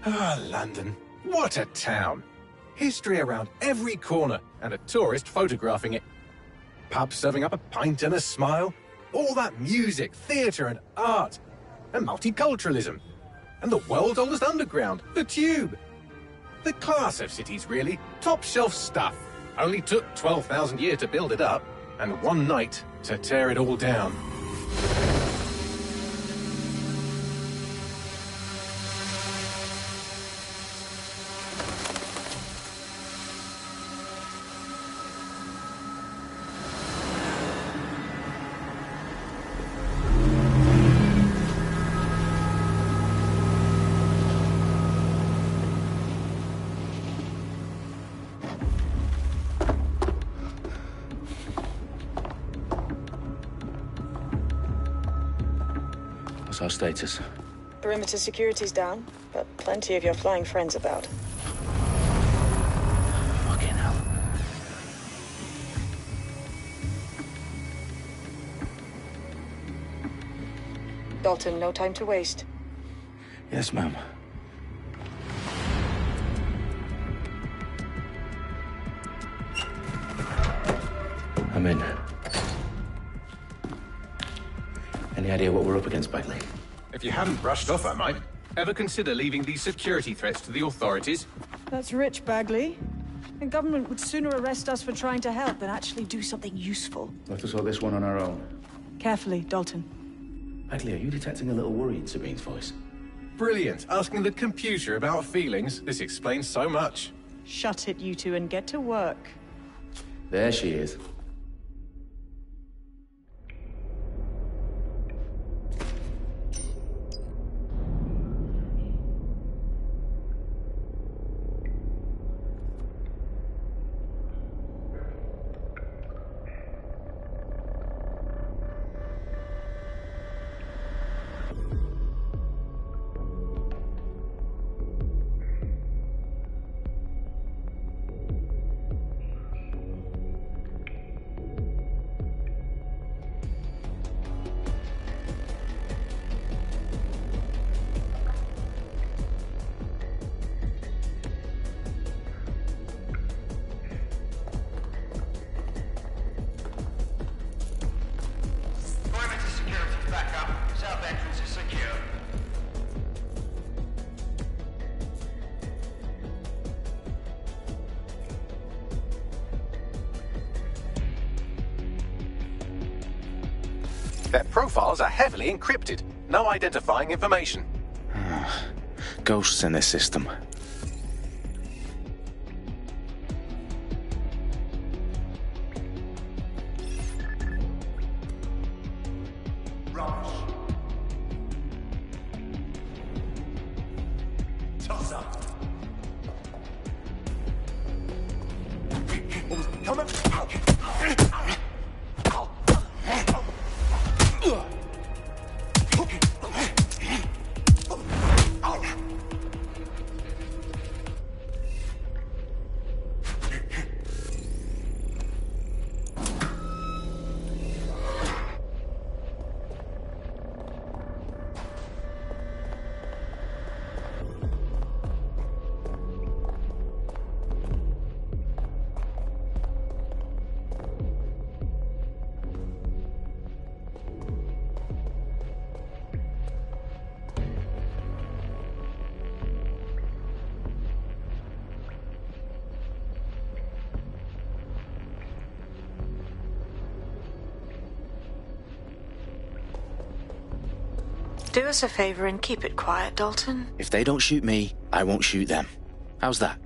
Ah, London. What a town. History around every corner, and a tourist photographing it. Pubs serving up a pint and a smile. All that music, theatre and art. And multiculturalism. And the world's oldest underground, the Tube. The class of cities, really. Top shelf stuff. Only took 12,000 years to build it up, and one night to tear it all down. What's our status? Perimeter security's down, but plenty of your flying friends about. Fucking hell. Dalton, no time to waste. Yes, ma'am. I'm in. Any idea what we're up against, Bagley? If you hadn't brushed off, I might. Ever consider leaving these security threats to the authorities? That's rich, Bagley. The government would sooner arrest us for trying to help than actually do something useful. We'll have to sort this one on our own. Carefully, Dalton. Bagley, are you detecting a little worry in Sabine's voice? Brilliant. Asking the computer about feelings. This explains so much. Shut it, you two, and get to work. There she is. Their profiles are heavily encrypted. No identifying information. Ghosts in this system. Rubbish. Toss up. Come on. Do us a favor and keep it quiet, Dalton. If they don't shoot me, I won't shoot them. How's that?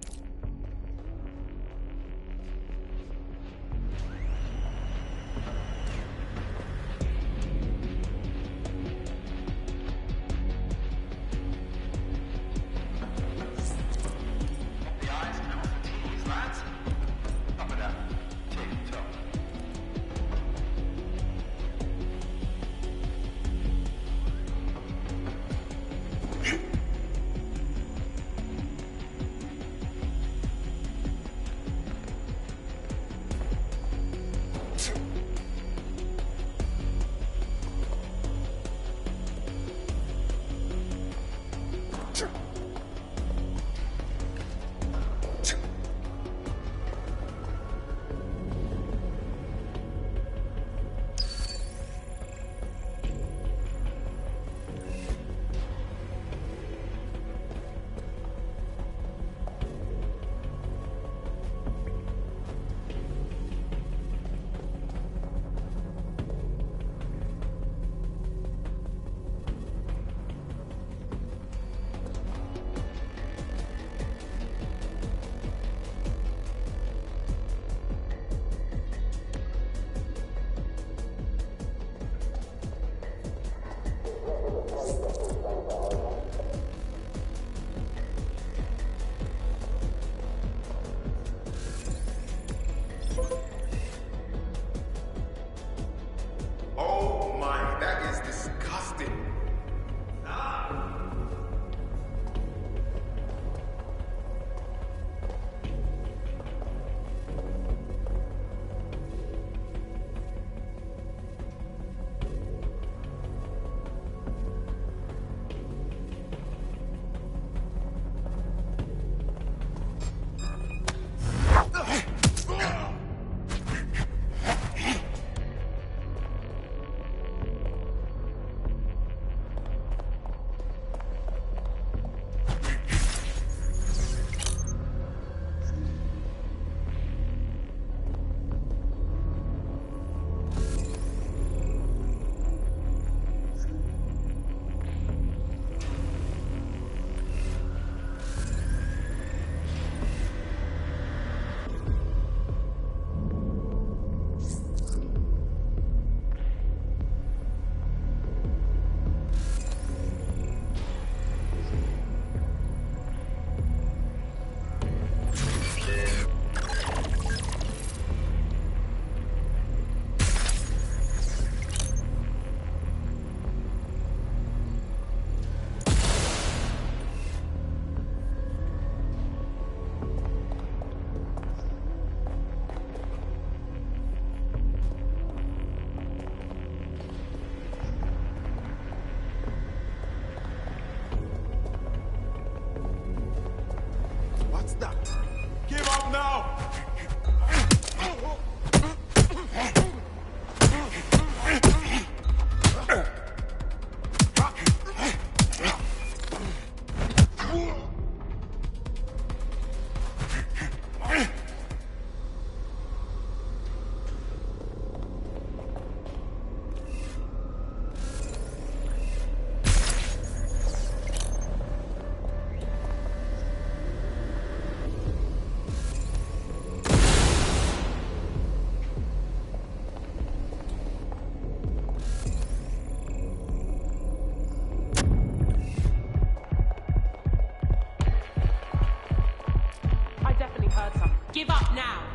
Give up now.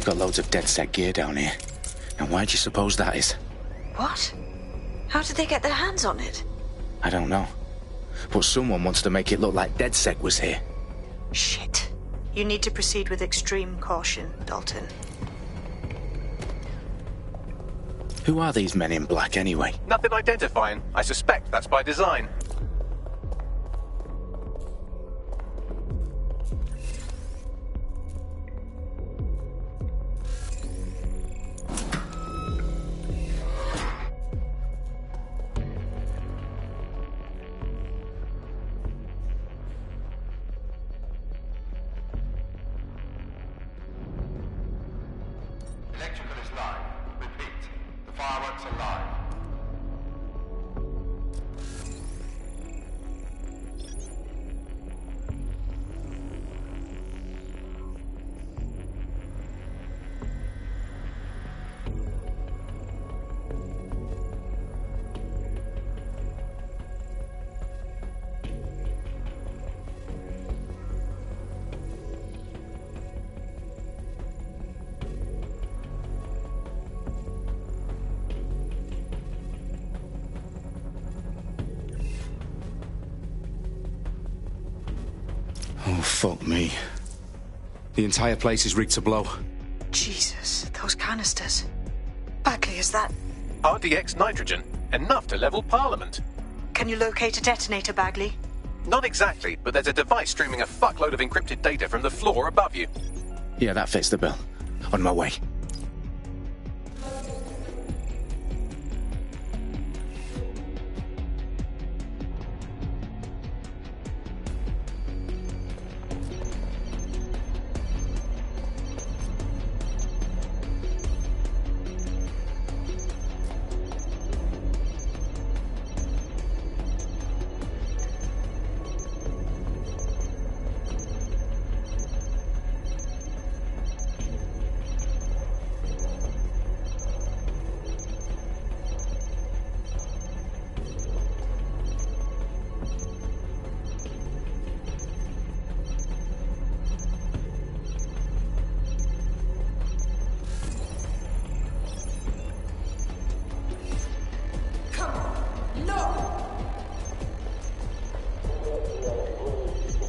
They've got loads of DedSec gear down here. And why do you suppose that is? What? How did they get their hands on it? I don't know. But someone wants to make it look like DedSec was here. Shit. You need to proceed with extreme caution, Dalton. Who are these men in black anyway? Nothing identifying. I suspect that's by design. Electrical is live. Repeat. The fireworks are live. Oh, fuck me. The entire place is rigged to blow. Jesus, those canisters. Bagley, is that... RDX nitrogen. Enough to level Parliament. Can you locate a detonator, Bagley? Not exactly, but there's a device streaming a fuckload of encrypted data from the floor above you. Yeah, that fits the bill. On my way.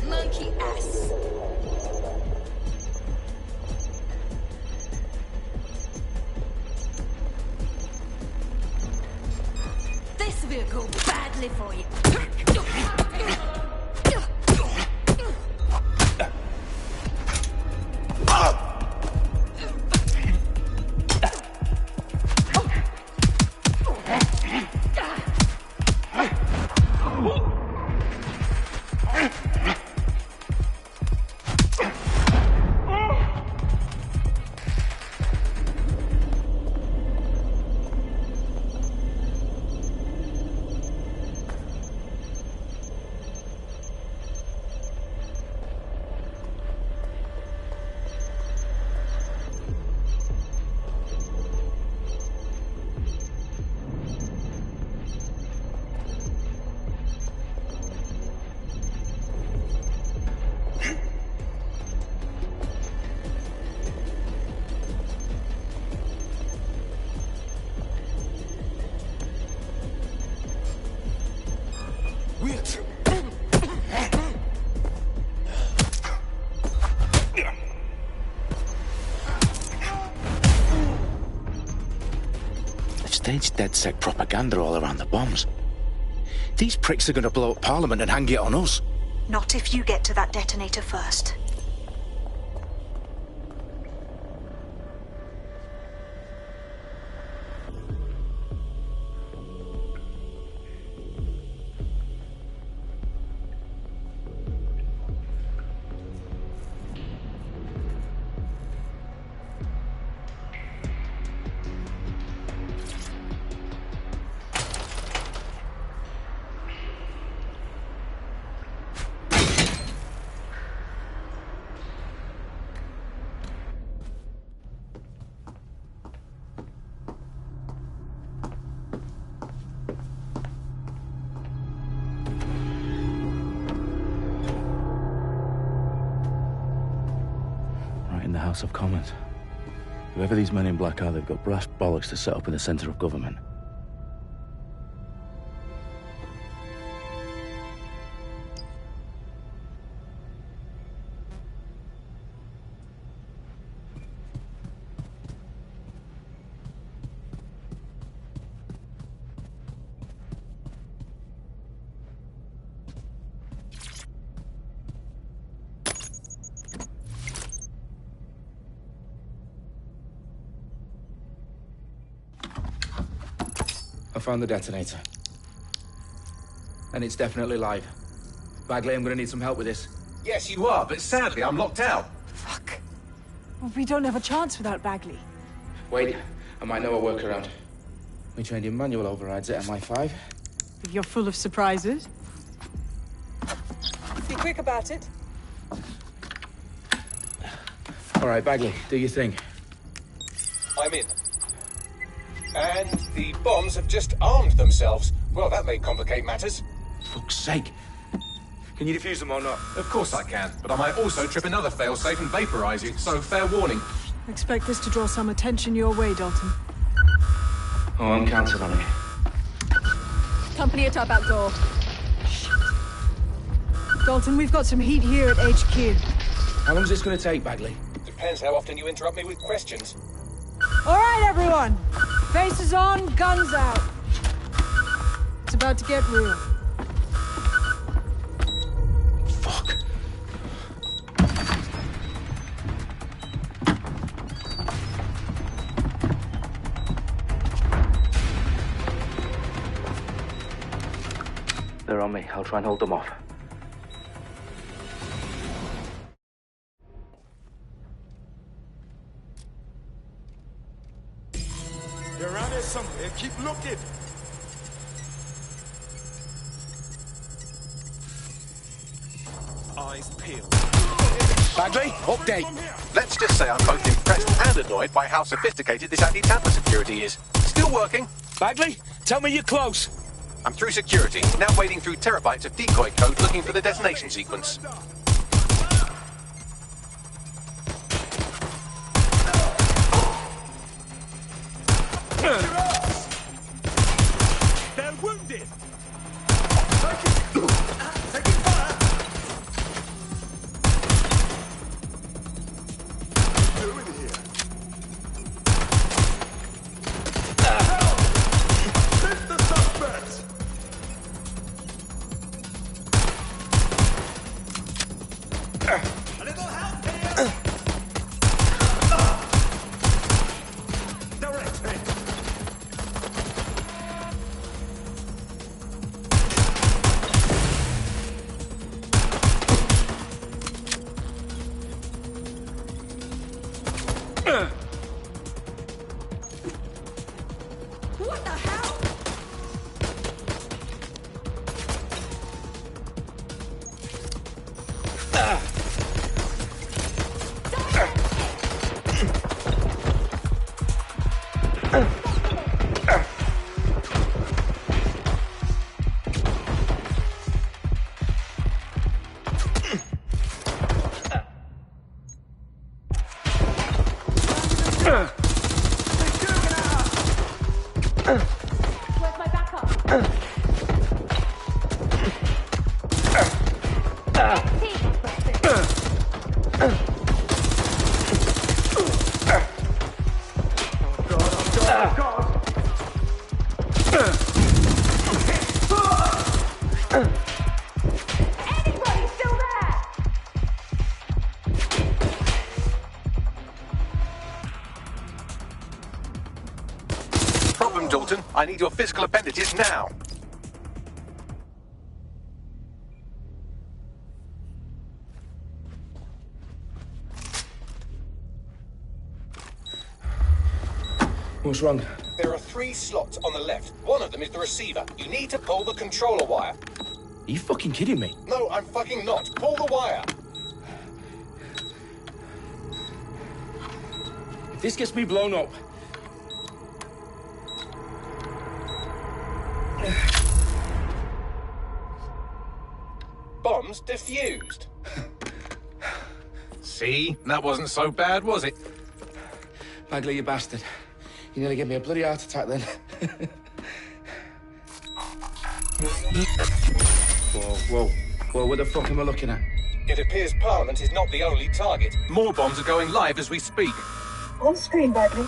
Monkey ass. This will go badly for you. Staged DedSec propaganda all around the bombs. These pricks are going to blow up Parliament and hang it on us. Not if you get to that detonator first. Right in the House of Commons. Whoever these men in black are, they've got brass bollocks to set up in the centre of government. I found the detonator. And it's definitely live. Bagley, I'm gonna need some help with this. Yes, you are, but sadly, I'm locked out. Fuck. Well, we don't have a chance without Bagley. Wait, I might know a workaround. We trained in manual overrides at MI5. If you're full of surprises. Be quick about it. All right, Bagley, do your thing. I'm in. And the bombs have just armed themselves. Well, that may complicate matters. Fuck's sake. Can you defuse them or not? Of course I can, but I might also trip another failsafe and vaporize you, so fair warning. Expect this to draw some attention your way, Dalton. Oh, I'm counting on it. Company at our back door. Dalton, we've got some heat here at HQ. How long is this gonna take, Bagley? Depends how often you interrupt me with questions. All right, everyone. Faces on, guns out. It's about to get real. Fuck. They're on me. I'll try and hold them off. They're around here somewhere. Keep looking. Eyes peeled. Bagley, update. Let's just say I'm both impressed and annoyed by how sophisticated this anti-tamper security is. Still working. Bagley, tell me you're close. I'm through security, now wading through terabytes of decoy code looking for the detonation sequence. They're wounded. Taking fire. What are you doing here? Lift the suspects. A little help here. Direct hit. What the hell? Where's my backup? Anybody still there? Problem, Dalton. I need your physical appendages now. What's wrong? There are 3 slots on the left. One of them is the receiver. You need to pull the controller wire. Are you fucking kidding me? No, I'm fucking not. Pull the wire. If this gets me blown up... Bombs defused. See? That wasn't so bad, was it? Bagley, you bastard. You nearly gave me a bloody heart attack then. Whoa. What the fuck am I looking at? It appears Parliament is not the only target. More bombs are going live as we speak. On screen, Bagley.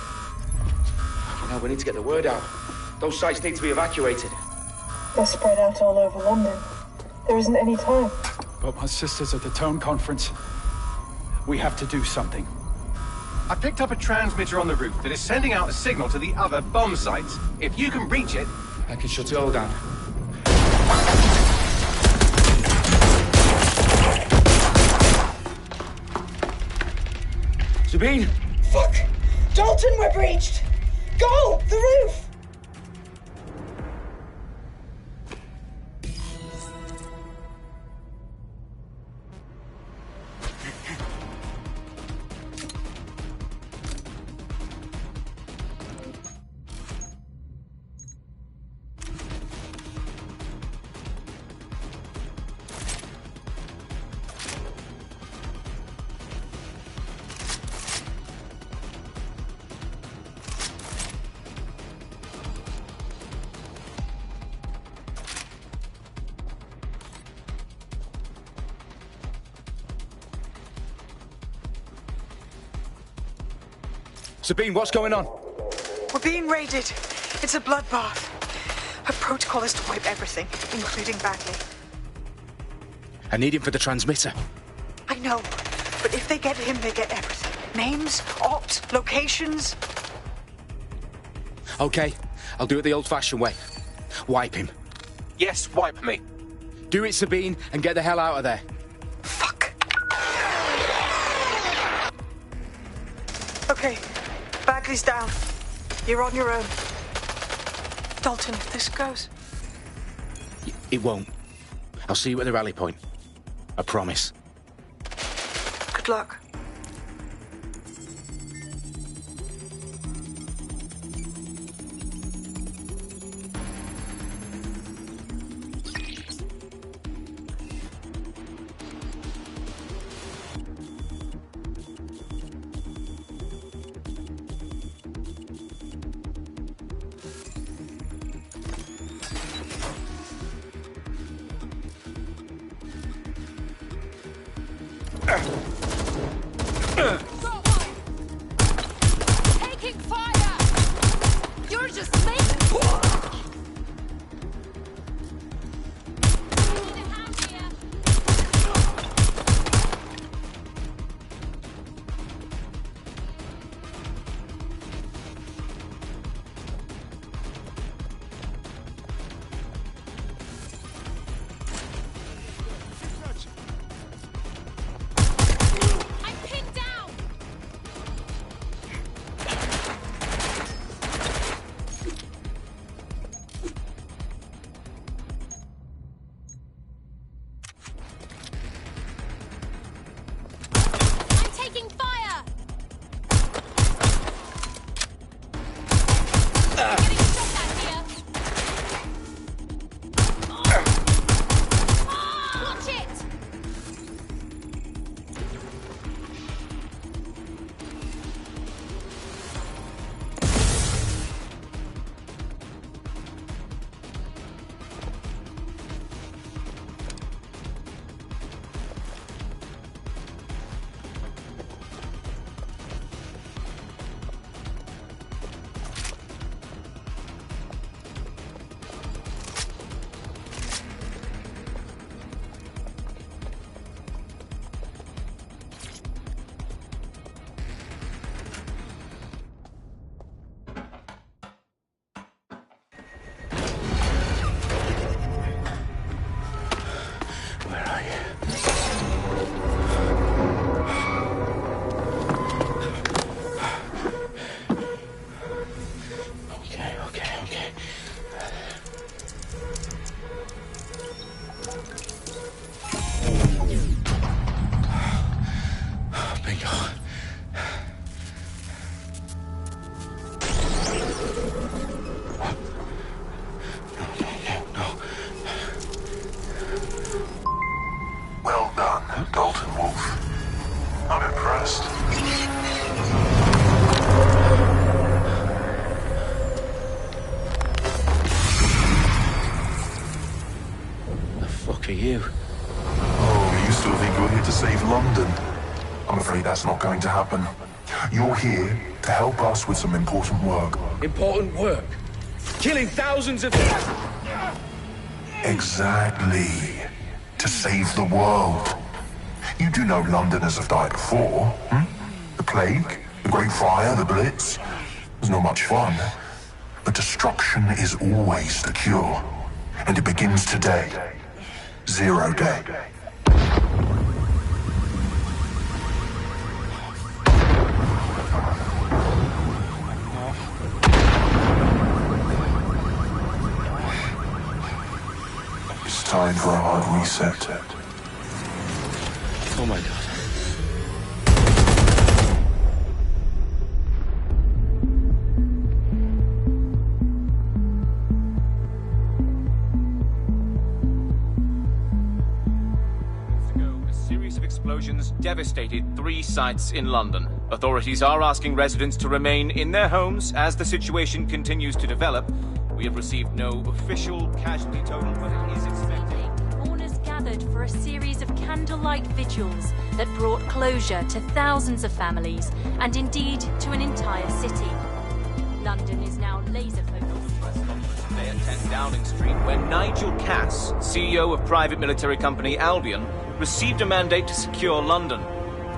Now we need to get the word out. Those sites need to be evacuated. They're spread out all over London. There isn't any time. But my sister's at the Tone Conference. We have to do something. I picked up a transmitter on the roof that is sending out a signal to the other bomb sites. If you can reach it... I can shut it all down. Sabine! Fuck! Dalton, we're breached! Go! The roof! Sabine, what's going on? We're being raided. It's a bloodbath. Her protocol is to wipe everything, including Bagley. I need him for the transmitter. I know, but if they get him, they get everything. Names, ops, locations. Okay, I'll do it the old-fashioned way. Wipe him. Yes, wipe me. Do it, Sabine, and get the hell out of there. Fuck. Okay, Bagley's down. You're on your own. Dalton, if this goes... It won't. I'll see you at the rally point. I promise. Good luck. Taking fire! You're just making... Need a hand here. I'm pinned down! I'm taking fire! Getting shot at here! Watch it! Where are you? Okay. Bingo. No. Well done, Dalton Wolf. I'm impressed. you? Oh, you still think you're here to save London? I'm afraid that's not going to happen. You're here to help us with some important work. Important work? Killing thousands of... Exactly. To save the world. You do know Londoners have died before, hmm? The plague, the Great Fire, the Blitz. It was not much fun. But destruction is always the cure. And it begins today. 0 day. It's time for a hard reset. Oh my God. Explosions devastated 3 sites in London. Authorities are asking residents to remain in their homes as the situation continues to develop. We have received no official casualty total, but it is expected. Mourners gathered for a series of candlelight vigils that brought closure to thousands of families and indeed to an entire city. London is now laser-focused. Today at 10 Downing Street, when Nigel Cass, CEO of private military company Albion, received a mandate to secure London.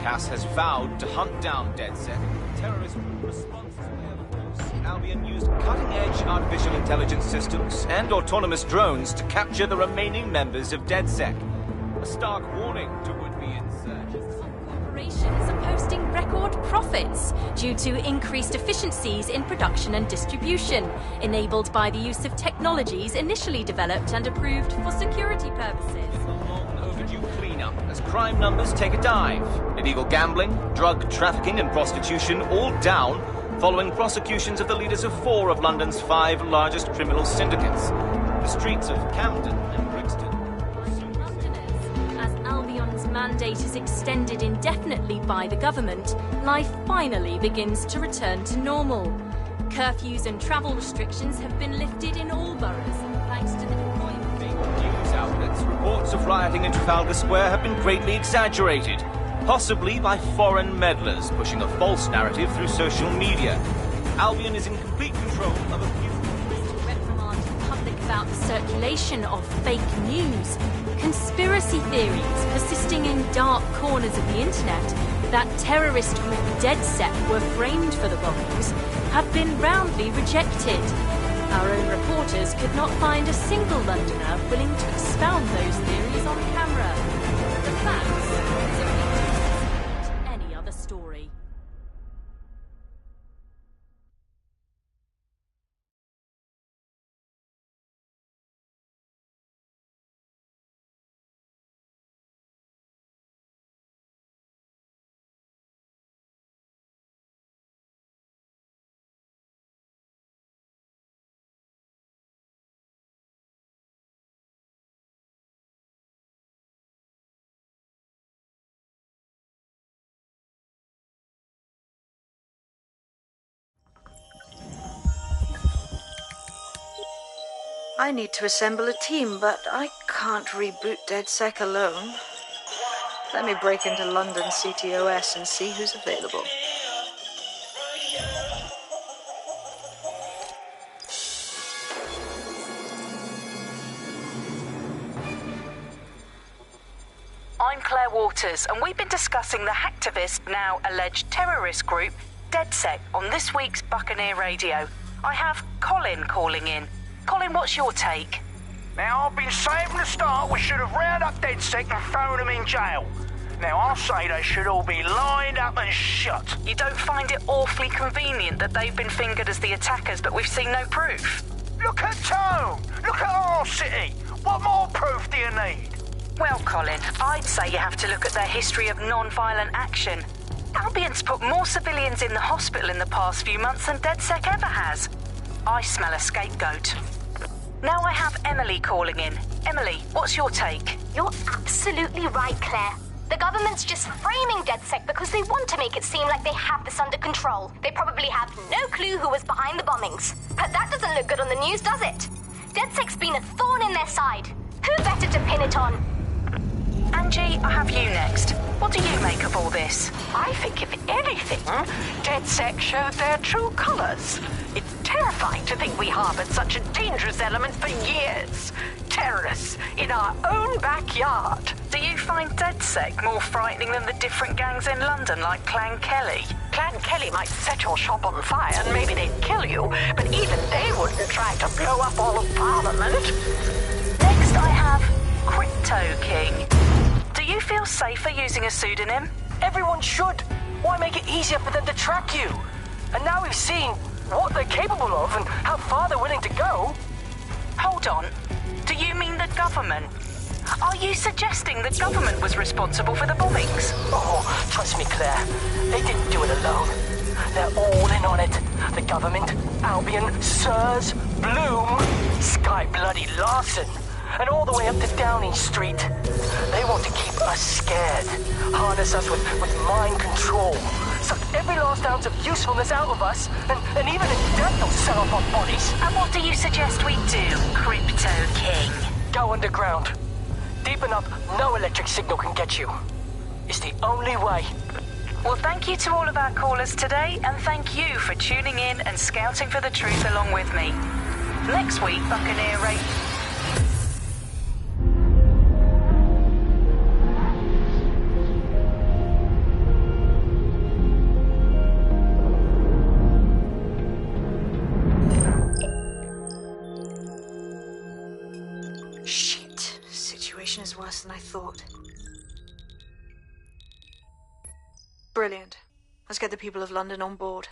Cass has vowed to hunt down DedSec. Terrorist response to their force. Albion used cutting-edge artificial intelligence systems and autonomous drones to capture the remaining members of DedSec. A stark warning to would-be insurgents. Corporations are posting record profits due to increased efficiencies in production and distribution, enabled by the use of technologies initially developed and approved for security purposes. Cleanup as crime numbers take a dive. Illegal gambling, drug trafficking and prostitution all down following prosecutions of the leaders of 4 of London's 5 largest criminal syndicates. The streets of Camden and Brixton. Londoners, as Albion's mandate is extended indefinitely by the government, life finally begins to return to normal. Curfews and travel restrictions have been lifted in all boroughs thanks to the deployment. News outlets, reports of rioting in Trafalgar Square have been greatly exaggerated, possibly by foreign meddlers pushing a false narrative through social media. Albion is in complete control of a few... To reprimand the public about the circulation of fake news, conspiracy theories persisting in dark corners of the internet that terrorist group DedSec were framed for the bombings have been roundly rejected. Our own reporters could not find a single Londoner willing to expound those theories on camera. The facts simply don't any other story. I need to assemble a team, but I can't reboot DedSec alone. Let me break into London CTOS and see who's available. I'm Claire Waters, and we've been discussing the hacktivist, now alleged terrorist group, DedSec, on this week's Buccaneer Radio. I have Colin calling in. Colin, what's your take? Now, I've been saying from the start we should have rounded up DedSec and thrown them in jail. Now, I'll say they should all be lined up and shot. You don't find it awfully convenient that they've been fingered as the attackers, but we've seen no proof? Look at Tone! Look at our city! What more proof do you need? Well, Colin, I'd say you have to look at their history of non-violent action. Albion's put more civilians in the hospital in the past few months than DedSec ever has. I smell a scapegoat. Now I have Emily calling in. Emily, what's your take? You're absolutely right, Claire. The government's just framing DedSec because they want to make it seem like they have this under control. They probably have no clue who was behind the bombings. But that doesn't look good on the news, does it? DedSec's been a thorn in their side. Who better to pin it on? Angie, I have you next. What do you make of all this? I think, if anything, DedSec showed their true colors. It's terrifying to think we harbored such a dangerous element for years. Terrorists in our own backyard. Do you find DedSec more frightening than the different gangs in London, like Clan Kelly? Clan Kelly might set your shop on fire and maybe they'd kill you, but even they wouldn't try to blow up all of Parliament. Next I have Crypto King. Do you feel safer using a pseudonym? Everyone should. Why make it easier for them to track you? And now we've seen what they're capable of and how far they're willing to go. Hold on. Do you mean the government? Are you suggesting the government was responsible for the bombings? Oh, trust me, Claire. They didn't do it alone. They're all in on it. The government, Albion, Sirs, Bloom, Sky Bloody Larson, and all the way up to Downing Street. They want to keep us scared, harness us with mind control, suck every last ounce of usefulness out of us, and even in death they'll sell off our bodies. And what do you suggest we do, Crypto King? Go underground. Deep enough, no electric signal can get you. It's the only way. Well, thank you to all of our callers today, and thank you for tuning in and scouting for the truth along with me. Next week, Buccaneer Race. Shit. Situation is worse than I thought. Brilliant. Let's get the people of London on board.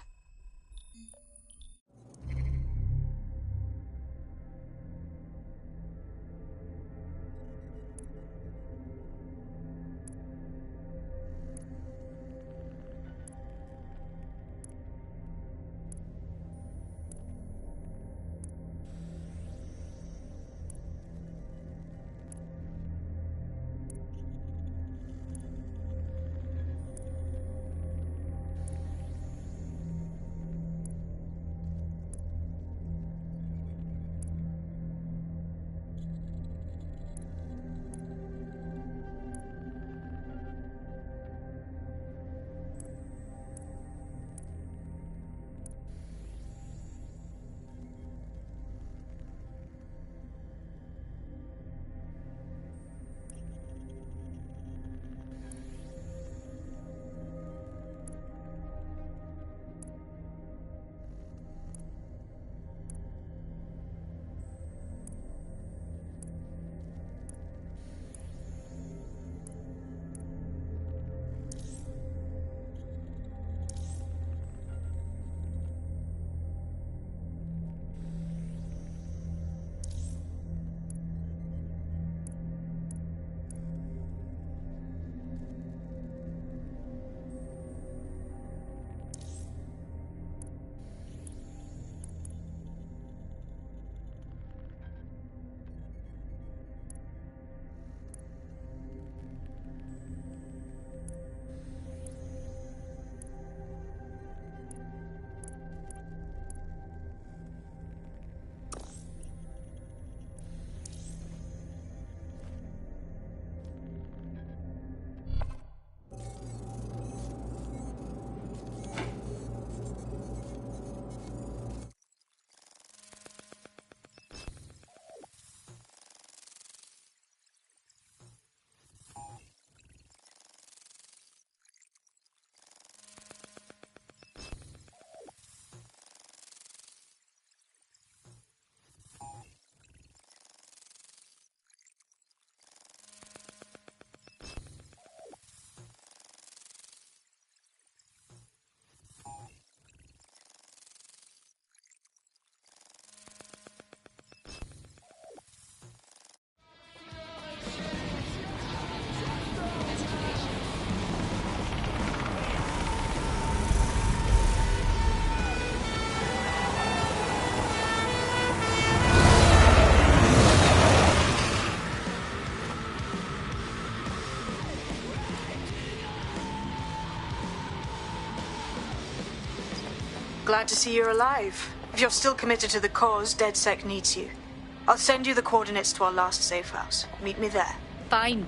Glad to see you're alive. If you're still committed to the cause, DedSec needs you. I'll send you the coordinates to our last safe house. Meet me there. Fine.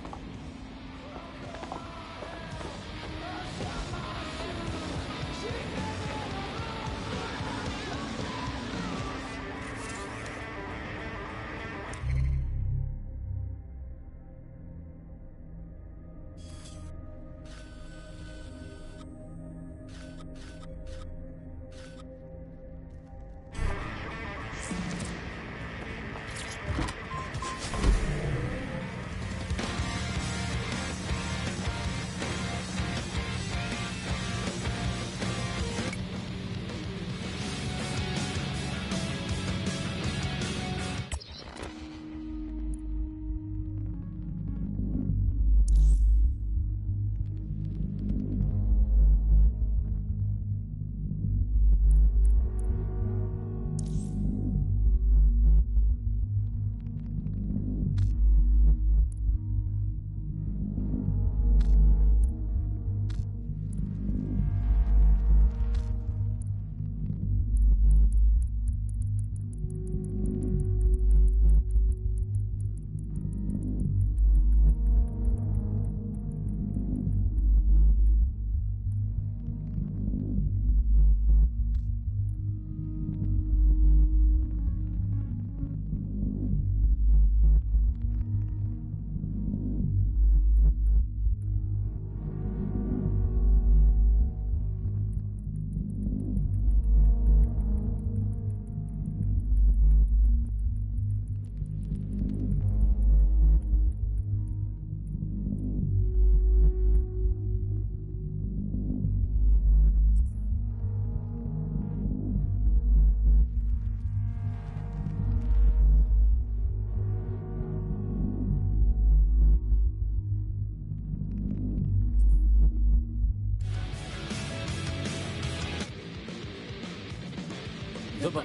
the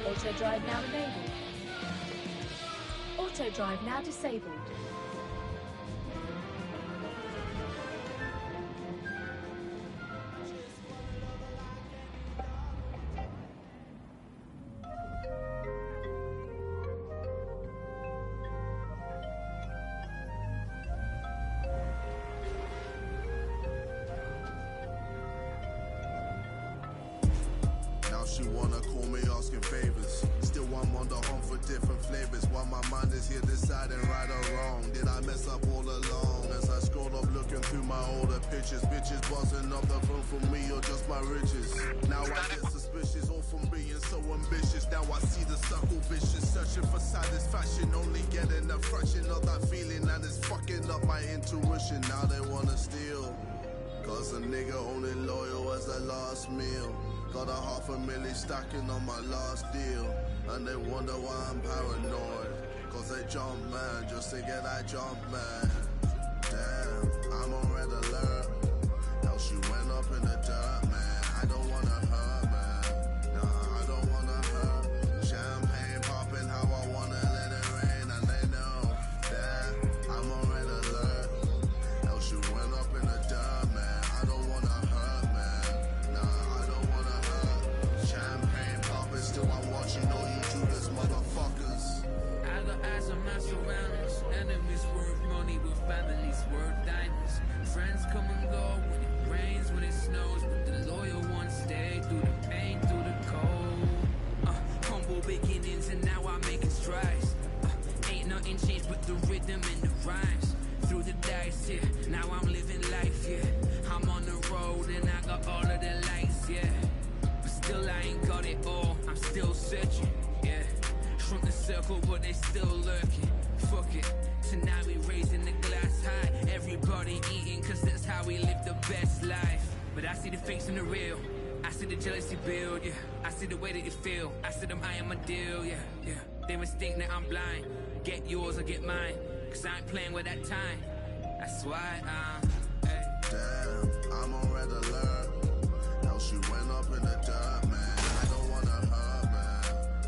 Auto drive now enabled. Auto drive now disabled. Now she wanna call me asking favors. Still I'm on the hunt for different flavors. While my mind is here deciding right or wrong. Did I mess up all along? As I scroll up looking through my older pictures. Bitches buzzing up the phone for me or just my riches. Now I get suspicious all from being so ambitious. Now I see the circle vicious. Searching for satisfaction, only getting a fraction of that feeling. And it's fucking up my intuition. Now they wanna steal. Cause a nigga only loyal as the last meal. Got a $500,000 stacking on my last deal. And they wonder why I'm paranoid. Cause they jump man just to get that jump man. Damn, I'm on red alert. How she went up in the dirt, man. I don't wanna hurt, man. Nah, I don't wanna hurt. Champagne popping how I wanna let it rain. And they know that I'm on red alert. How she went up in the dirt, man. I don't wanna hurt, man. Nah, I don't wanna hurt. Champagne popping, still I'm watching all you Judas motherfuckers. I got eyes on my surroundings. Enemies worth money, but families worth diamonds. Friends come and go when it rains, when it snows, but the loyal ones stay through the pain, through the cold. Humble beginnings and now I'm making strides. Ain't nothing changed but the rhythm and the rhymes. Through the dice, yeah, now I'm living life, yeah. I'm on the road and I got all of the lights, yeah. But still I ain't got it all, I'm still searching, yeah. Shrunk the circle but they still lurking. Fuck it, tonight we raising the glass high. Everybody eating cause that's how we live the best life. But I see the fakes and the real, I see the jealousy build, yeah. I see the way that you feel, I see them eyeing my deal, yeah, yeah. They mistake that I'm blind, get yours or get mine. Cause I ain't playing with that time, that's why I'm, hey. Damn, I'm on red alert. How she went up in the dirt, man. I don't wanna hurt, man.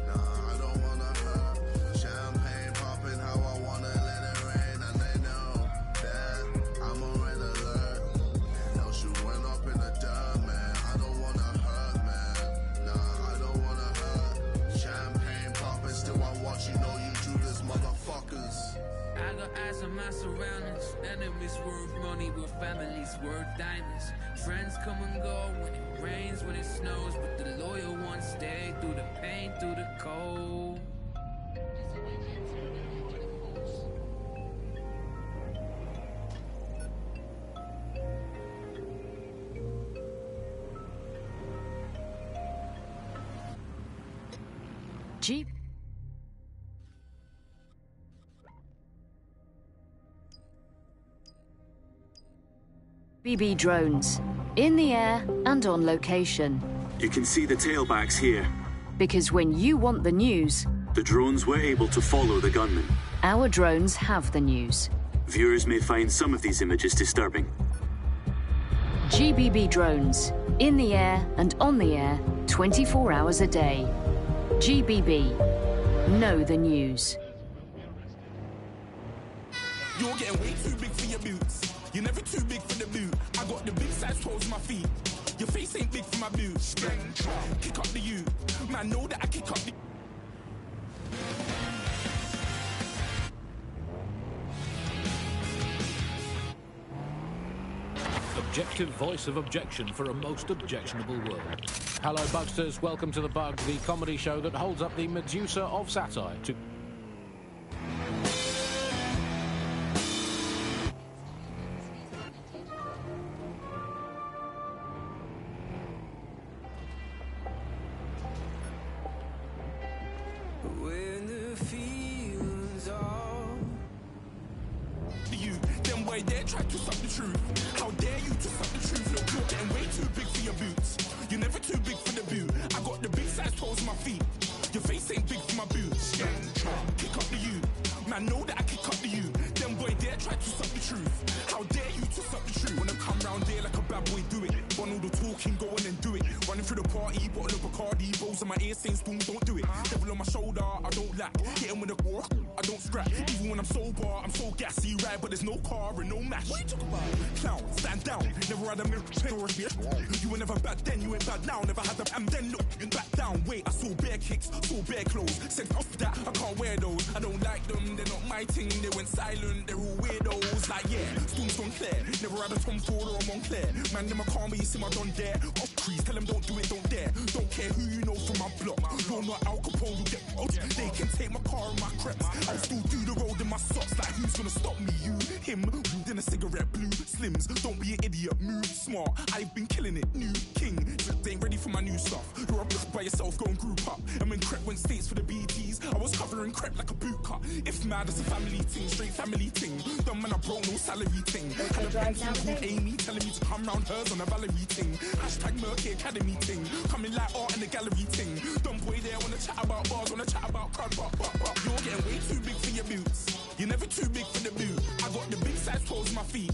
Nah, I don't wanna hurt. Champagne popping how I wanna let it rain. And they know that I'm on red alert. How she went up in the dirt, man. I don't wanna hurt, man. Nah, I don't wanna hurt. Champagne popping, still I'm watching all you Judas motherfuckers. I got eyes on my surroundings. Enemies worth money, but families worth diamonds. Friends come and go when it rains, when it snows, but the loyal ones stay through the pain, through the cold. Jeep. BB drones, in the air and on location. You can see the tailbacks here. Because when you want the news, the drones were able to follow the gunman. Our drones have the news. Viewers may find some of these images disturbing. GBB drones, in the air and on the air, 24 hours a day. GBB, know the news. You're getting way too big for your boots. You're never too big for the boot. I got the big size toes on my feet. Your face ain't big for my boots. Kick up the U. Man, know that I kick up the... Objective voice of objection for a most objectionable world. Hello, Bugsters. Welcome to The Bug, the comedy show that holds up the Medusa of satire to... When the feelings are... You, then boy there tried to suck the truth. How dare you to suck the truth? Look, you're getting way too big for your boots. You're never too big for the boot. I got the big size toes on my feet. Your face ain't big for my boots. Kick up the you. Man, know that I kick up the you. Them boy there tried to suck the truth. How dare you to suck the truth? Wanna come round there like a bad boy, do it. Want all the talking, go on and do it. Running through the party, bottle of Bacardi, rolls in my ear saying spoon, don't do it. Devil on my shoulder, I don't lack. Hitting with a walk, I don't scrap. Even when I'm sober, I'm so gassy, right? But there's no car and no match. What you talking about? Clown, stand down. Never had a mirror. You were never bad then, you ain't bad now. Never had them, and then look, back down. Wait, I saw bare kicks, saw bare clothes. Said off that, I can't wear those. I don't like them, they're not my thing. They went silent, they're all weirdos. Like, yeah, Storm's gone clear. Never had a Tom Ford or a Montclair. Man, them I can't but you see my done there. Off crease, tell them don't do it, don't dare. Don't care who you know from my block. You're not Al Capone, you get out. They can take my car and my creps. I'll still do the road in my socks. Like, who's gonna stop me? You, him, then a cigarette, blue slims. Don't be an idiot, move smart. I've been killing it, new king. They ain't ready for my new stuff. You're a by yourself, go and group up. And when Crep went states for the BTs, I was covering Crep like a boot cut. If mad, it's a family thing, straight family thing. Dumb man, I broke no salary thing. Had a pencil called Amy telling me to come round hers on a Valerie thing. Hashtag Murky Academy thing. Coming like art in the gallery thing. Dumb boy there wanna chat about bars, wanna chat about crud, but. You're getting way too big for your boots. You're never too big for the boot. I got the big size toes on my feet.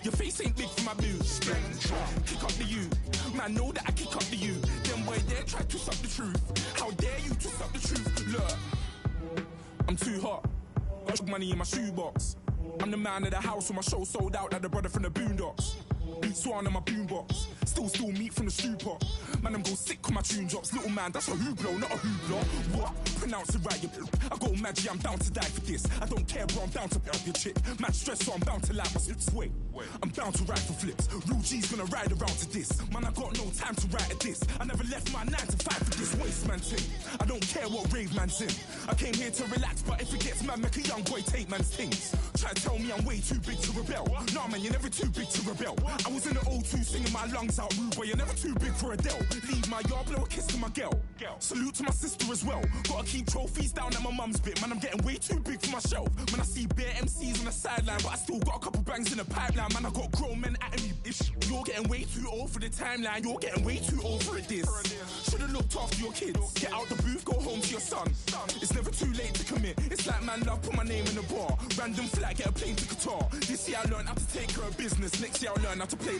Your face ain't big for my boots. Kick up the you. Man, know that I kick up the you. Them boy there tried to suck the truth. How dare you to suck the truth? Look, I'm too hot. Got money in my shoebox. I'm the man of the house when my show sold out like the brother from the Boondocks. Beat Swan in my boombox. Still meat from the stew pot. Man, I'm go sick when my tune drops. Little man, that's a hooplo, not a hoopla. What? Pronounce it right, you. I go magic, I'm down to die for this. I don't care, bro, I'm down to help your chick. Man, stress, so I'm bound to like my slips. Wait, I'm bound to ride for flips. Real G's gonna ride around to this. Man, I got no time to write at this. I never left my 9 to 5 for this waste man thing. I don't care what rave man's in. I came here to relax, but if it gets mad, make a young boy take man's things. Try to tell me I'm way too big to rebel. Nah, man, you're never too big to rebel. I was in the O2 singing my lungs out, rude boy, you're never too big for Adele. Leave my yard, blow a kiss to my girl. Salute to my sister as well. Gotta keep trophies down at my mum's bit. Man, I'm getting way too big for my shelf. Man, I see bare MCs on the sideline, but I still got a couple bangs in the pipeline. Man, I got grown men at me, bitch. You're getting way too old for the timeline. You're getting way too old for this. Should've looked after your kids. Get out the booth, go home to your son. It's never too late to commit. It's like man love, put my name in the bar. Random flag, get a plane to Qatar. This year I learned how to take care of business. Next year I learn how to play.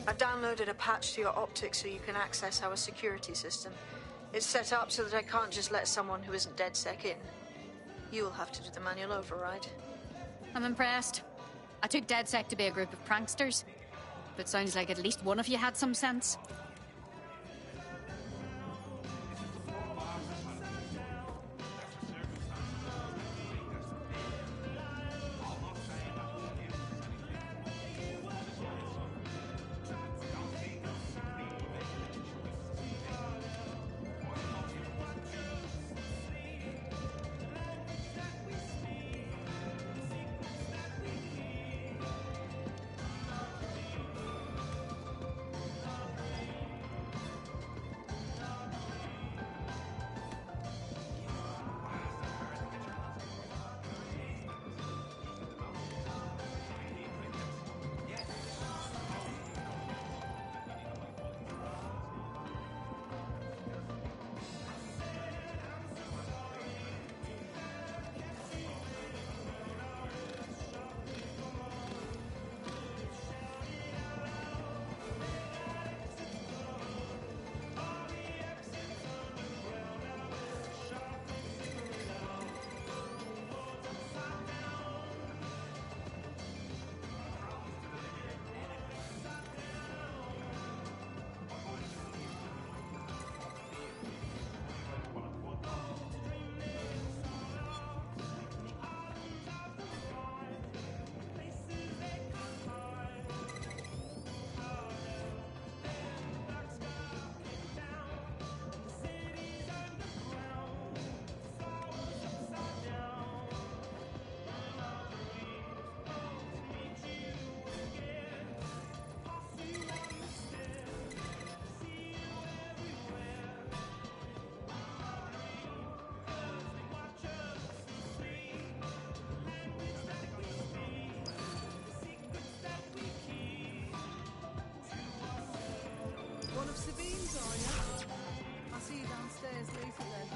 I've downloaded a patch to your optics so you can access our security system. It's set up so that I can't just let someone who isn't DedSec in. You'll have to do the manual override. I'm impressed. I took DedSec to be a group of pranksters, but it sounds like at least one of you had some sense. I'll see you downstairs later then.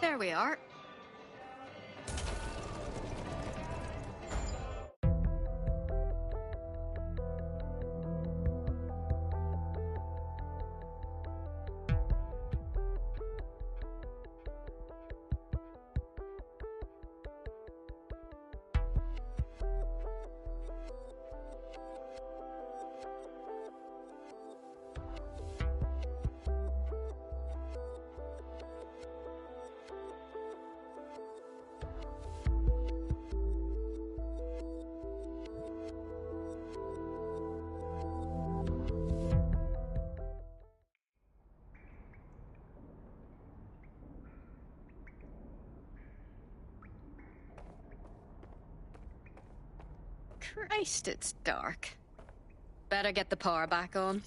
There we are. Christ, it's dark. Better get the power back on.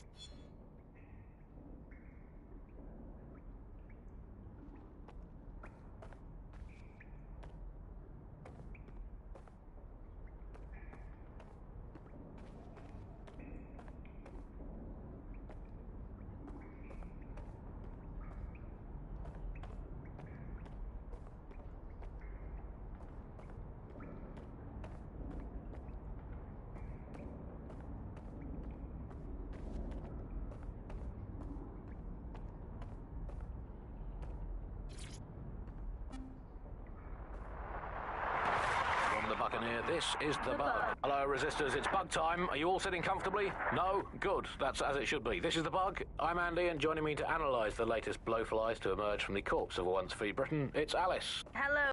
From the Buccaneer, this is the Bug. Hello, Resistors, it's Bug time. Are you all sitting comfortably? No? Good. That's as it should be. This is the Bug. I'm Andy, and joining me to analyse the latest blowflies to emerge from the corpse of a once free Britain, it's Alice. Hello,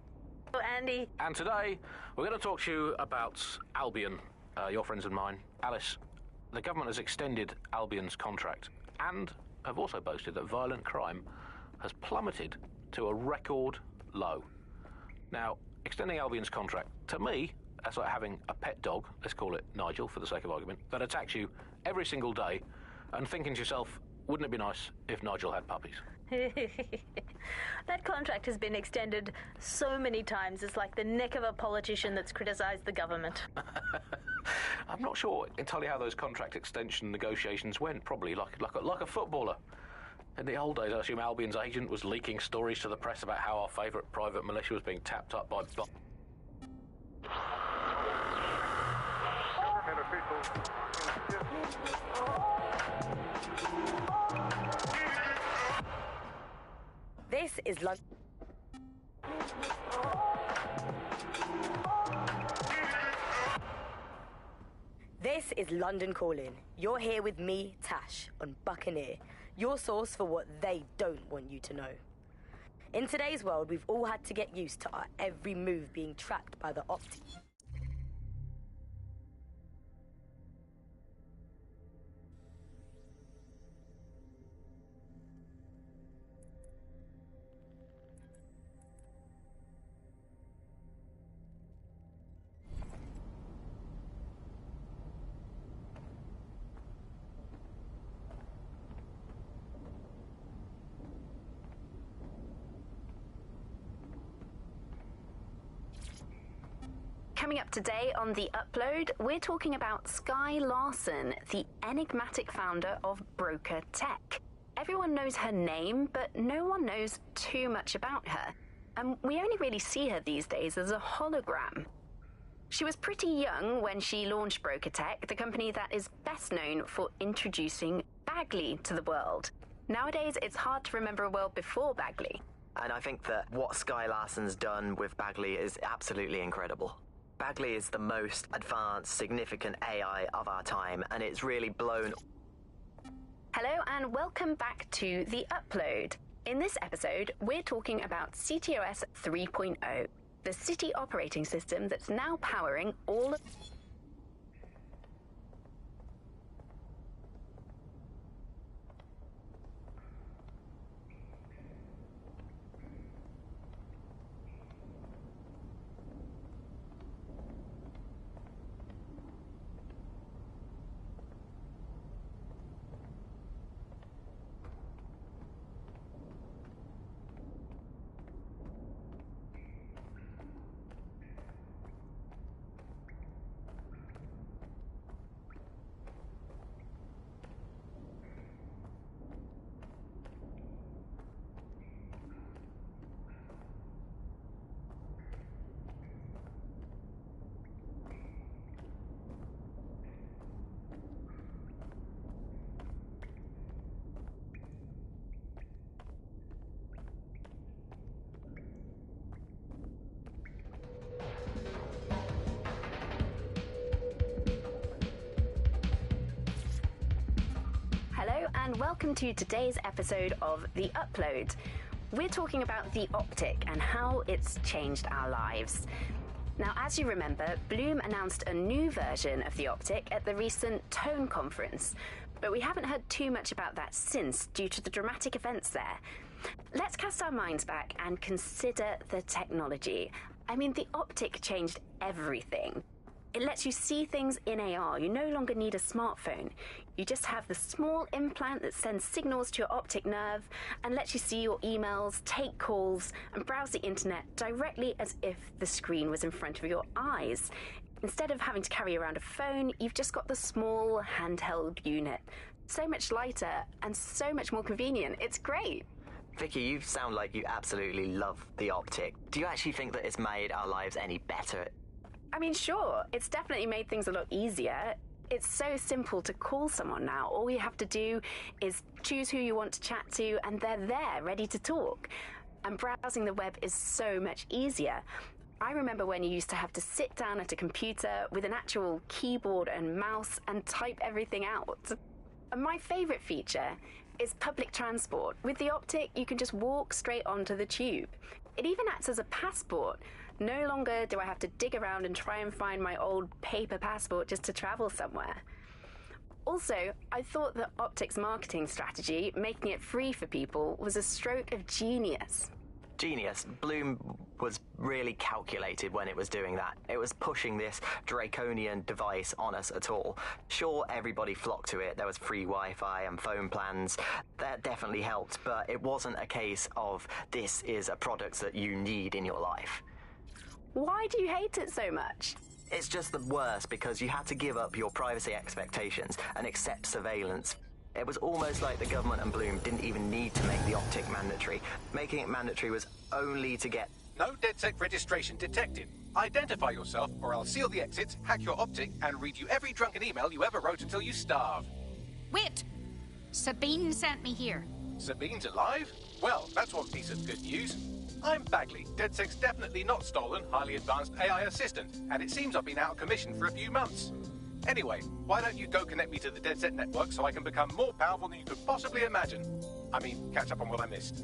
Andy. And today, we're going to talk to you about Albion, your friends and mine. Alice, the government has extended Albion's contract and have also boasted that violent crime has plummeted to a record low. Now, extending Albion's contract, to me, that's like having a pet dog, let's call it Nigel for the sake of argument, that attacks you every single day and thinking to yourself, wouldn't it be nice if Nigel had puppies? That contract has been extended so many times, it's like the neck of a politician that's criticised the government. I'm not sure entirely how those contract extension negotiations went, probably like a footballer. In the old days, I assume Albion's agent was leaking stories to the press about how our favourite private militia was being tapped up by Government officials This is London. This is London Calling. You're here with me, Tash, on Buccaneer, your source for what they don't want you to know. In today's world, we've all had to get used to our every move being tracked by the optic. Coming up today on The Upload, we're talking about Skye Larson, the enigmatic founder of Broker Tech. Everyone knows her name, but no one knows too much about her. And we only really see her these days as a hologram. She was pretty young when she launched Broker Tech, the company that is best known for introducing Bagley to the world. Nowadays, it's hard to remember a world before Bagley. And I think that what Skye Larson's done with Bagley is absolutely incredible. Bagley is the most advanced, significant AI of our time, and it's really blown. Hello and welcome back to The Upload. In this episode, we're talking about CTOS 3.0, the city operating system that's now powering all of... Hello and welcome to today's episode of The Upload. We're talking about the Optic and how it's changed our lives. Now, as you remember, Bloom announced a new version of the Optic at the recent Tone conference, but we haven't heard too much about that since due to the dramatic events there. Let's cast our minds back and consider the technology. I mean, the Optic changed everything. It lets you see things in AR. You no longer need a smartphone. You just have the small implant that sends signals to your optic nerve and lets you see your emails, take calls, and browse the internet directly as if the screen was in front of your eyes. Instead of having to carry around a phone, you've just got the small handheld unit. So much lighter and so much more convenient. It's great. Vicky, you sound like you absolutely love the Optic. Do you actually think that it's made our lives any better? I mean, sure, it's definitely made things a lot easier. It's so simple to call someone now. All you have to do is choose who you want to chat to, and they're there, ready to talk. And browsing the web is so much easier. I remember when you used to have to sit down at a computer with an actual keyboard and mouse and type everything out. And my favourite feature is public transport. With the Optic, you can just walk straight onto the tube. It even acts as a passport. No longer do I have to dig around and try and find my old paper passport just to travel somewhere. Also, I thought that Optic's marketing strategy, making it free for people, was a stroke of genius. Genius. Bloom was really calculated when it was doing that. It was pushing this draconian device on us at all. Sure, everybody flocked to it. There was free Wi-Fi and phone plans. That definitely helped, but it wasn't a case of this is a product that you need in your life. Why do you hate it so much? It's just the worst because you had to give up your privacy expectations and accept surveillance. It was almost like the government and Bloom didn't even need to make the Optic mandatory. Making it mandatory was only to get... No DedSec registration detected. Identify yourself or I'll seal the exits, hack your Optic, and read you every drunken email you ever wrote until you starve. Wait! Sabine sent me here. Sabine's alive? Well, that's one piece of good news. I'm Bagley, DedSec's definitely not stolen, highly advanced AI assistant, and it seems I've been out of commission for a few months. Anyway, why don't you go connect me to the DedSec network so I can become more powerful than you could possibly imagine? I mean, catch up on what I missed.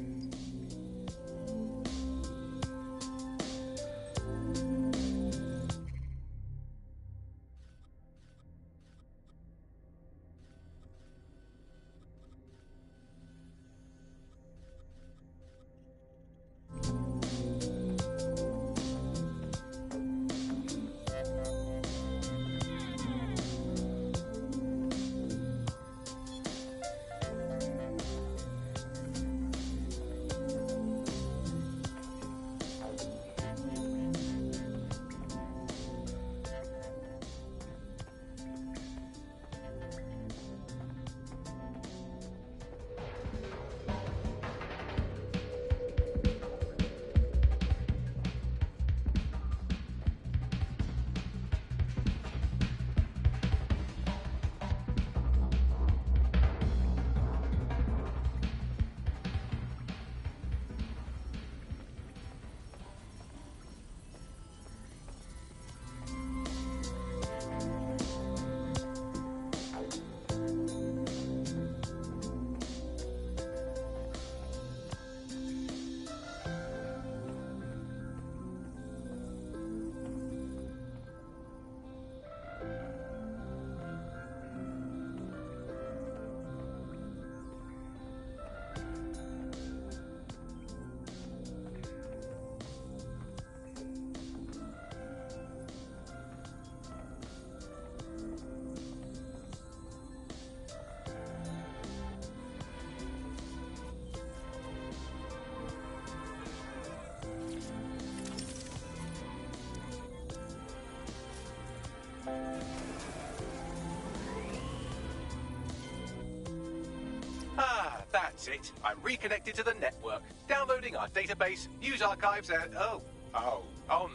Ah, that's it. I'm reconnected to the network, downloading our database, news archives, and oh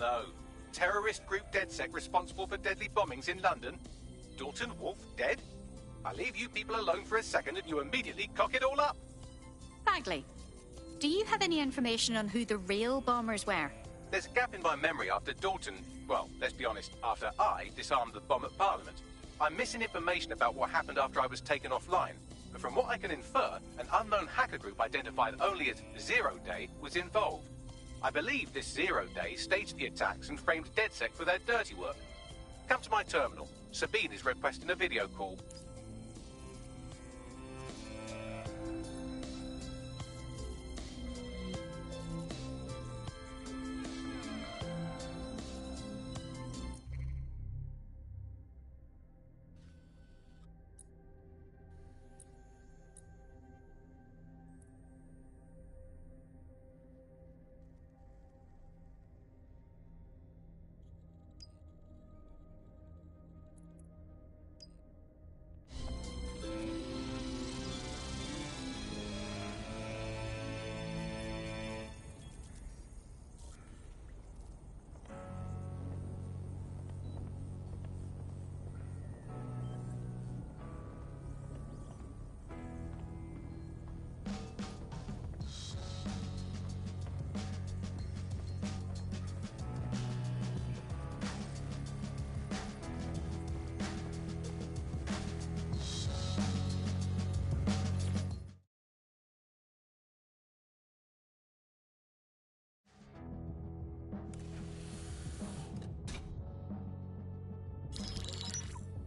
no. Terrorist group DedSec responsible for deadly bombings in London. Dalton Wolf dead? I leave you people alone for a second and you immediately cock it all up. Bagley, do you have any information on who the real bombers were? There's a gap in my memory after Dalton, well, let's be honest, after I disarmed the bomb at Parliament. I'm missing information about what happened after I was taken offline. but from what I can infer, an unknown hacker group identified only as Zero Day was involved. I believe this Zero Day staged the attacks and framed DedSec for their dirty work. Come to my terminal. Sabine is requesting a video call.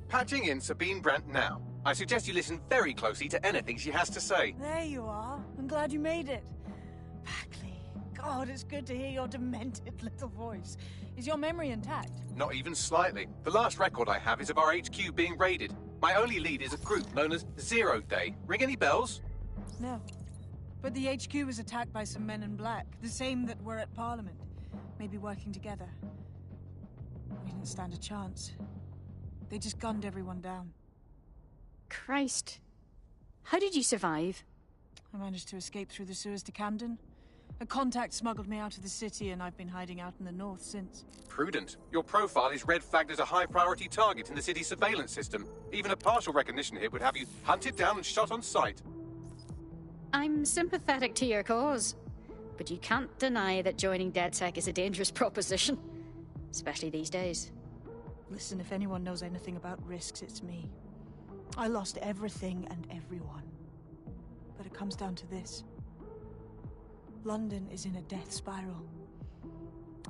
Patching in Sabine Brandt now. I suggest you listen very closely to anything she has to say. There you are. I'm glad you made it. Bagley, God, it's good to hear your demented little voice. Is your memory intact? Not even slightly. The last record I have is of our HQ being raided. My only lead is a group known as Zero Day. Ring any bells? No. But the HQ was attacked by some men in black, the same that were at Parliament. Maybe working together. We didn't stand a chance. They just gunned everyone down. Christ. How did you survive? I managed to escape through the sewers to Camden. A contact smuggled me out of the city, and I've been hiding out in the north since. Prudent. Your profile is red flagged as a high-priority target in the city's surveillance system. Even a partial recognition hit would have you hunted down and shot on sight. I'm sympathetic to your cause, but you can't deny that joining DedSec is a dangerous proposition. Especially these days. Listen, if anyone knows anything about risks, it's me. I lost everything and everyone. But it comes down to this. London is in a death spiral.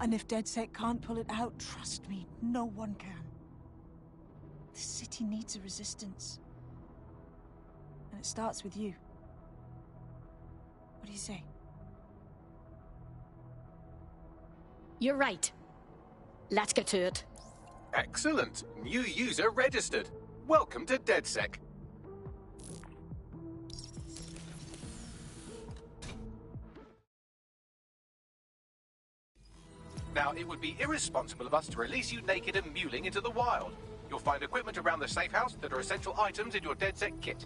And if DedSec can't pull it out, trust me, no one can. The city needs a resistance. And it starts with you. What do you say? You're right. Let's get to it. Excellent. New user registered. Welcome to DedSec. Now, it would be irresponsible of us to release you naked and mewling into the wild. You'll find equipment around the safe house that are essential items in your DedSec kit.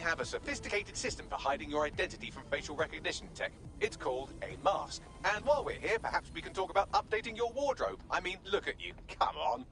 have a sophisticated system for hiding your identity from facial recognition tech. It's called a mask. And while we're here, perhaps we can talk about updating your wardrobe. I mean, look at you. Come on.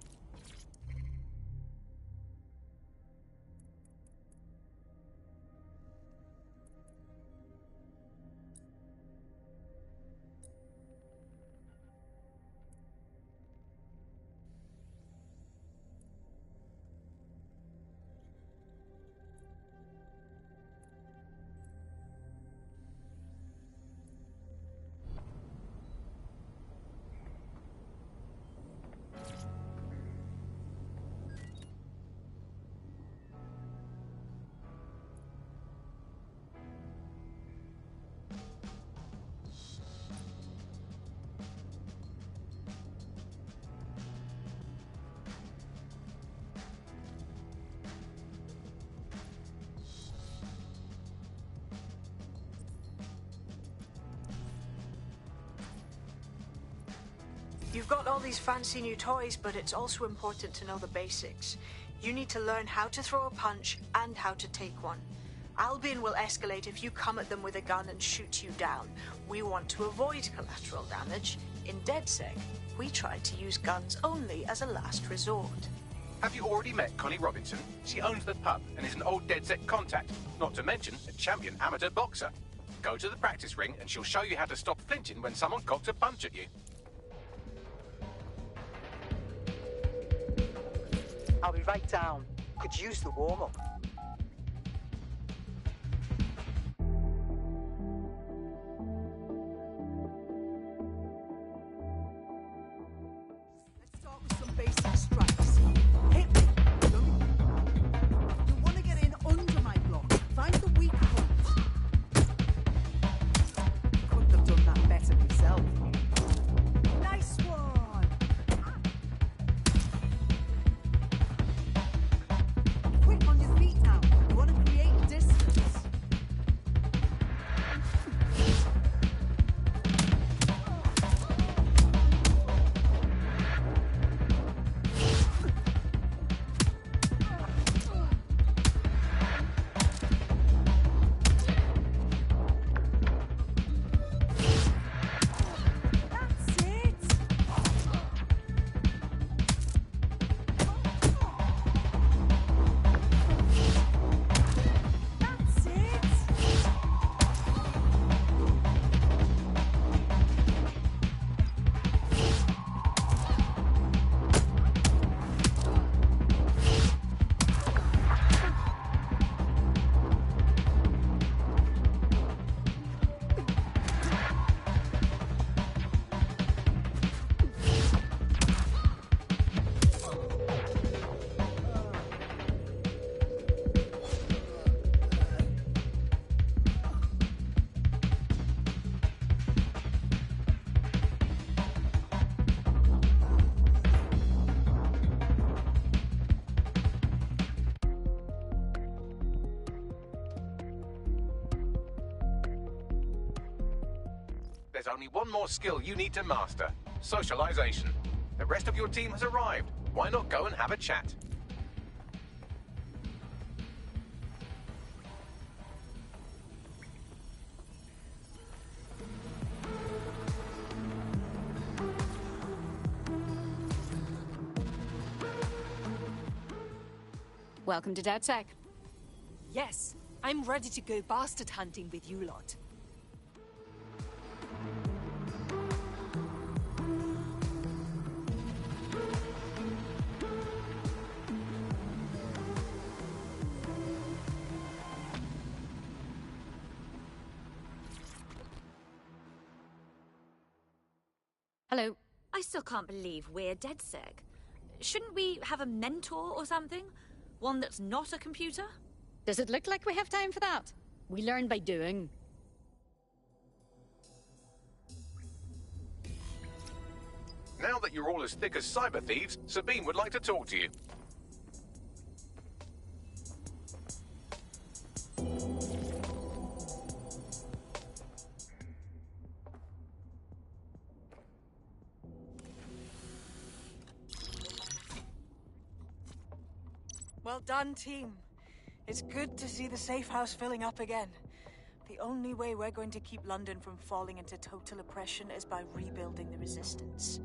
You've got all these fancy new toys, but it's also important to know the basics. You need to learn how to throw a punch and how to take one. Albion will escalate if you come at them with a gun and shoot you down. We want to avoid collateral damage. In DedSec, we try to use guns only as a last resort. Have you already met Connie Robinson? She owns the pub and is an old DedSec contact, not to mention a champion amateur boxer. Go to the practice ring and she'll show you how to stop flinching when someone cocks a punch at you. I'll be right down. Could use the warm-up. Let's start with some basic strikes. Hit me. You want to get in under my block. Find the weak point. Couldn't have done that better myself. Nice one. Quick on your feet now. You want to create distance. That's it. That's it. There's only one more skill you need to master: socialization. The rest of your team has arrived. Why not go and have a chat? Welcome to DedSec. Yes, I'm ready to go bastard hunting with you lot. Hello. I still can't believe we're DedSec. Shouldn't we have a mentor or something? One that's not a computer? Does it look like we have time for that? We learn by doing. Now that you're all as thick as cyber thieves, Sabine would like to talk to you. Well done, team. It's good to see the safe house filling up again. The only way we're going to keep London from falling into total oppression is by rebuilding the resistance.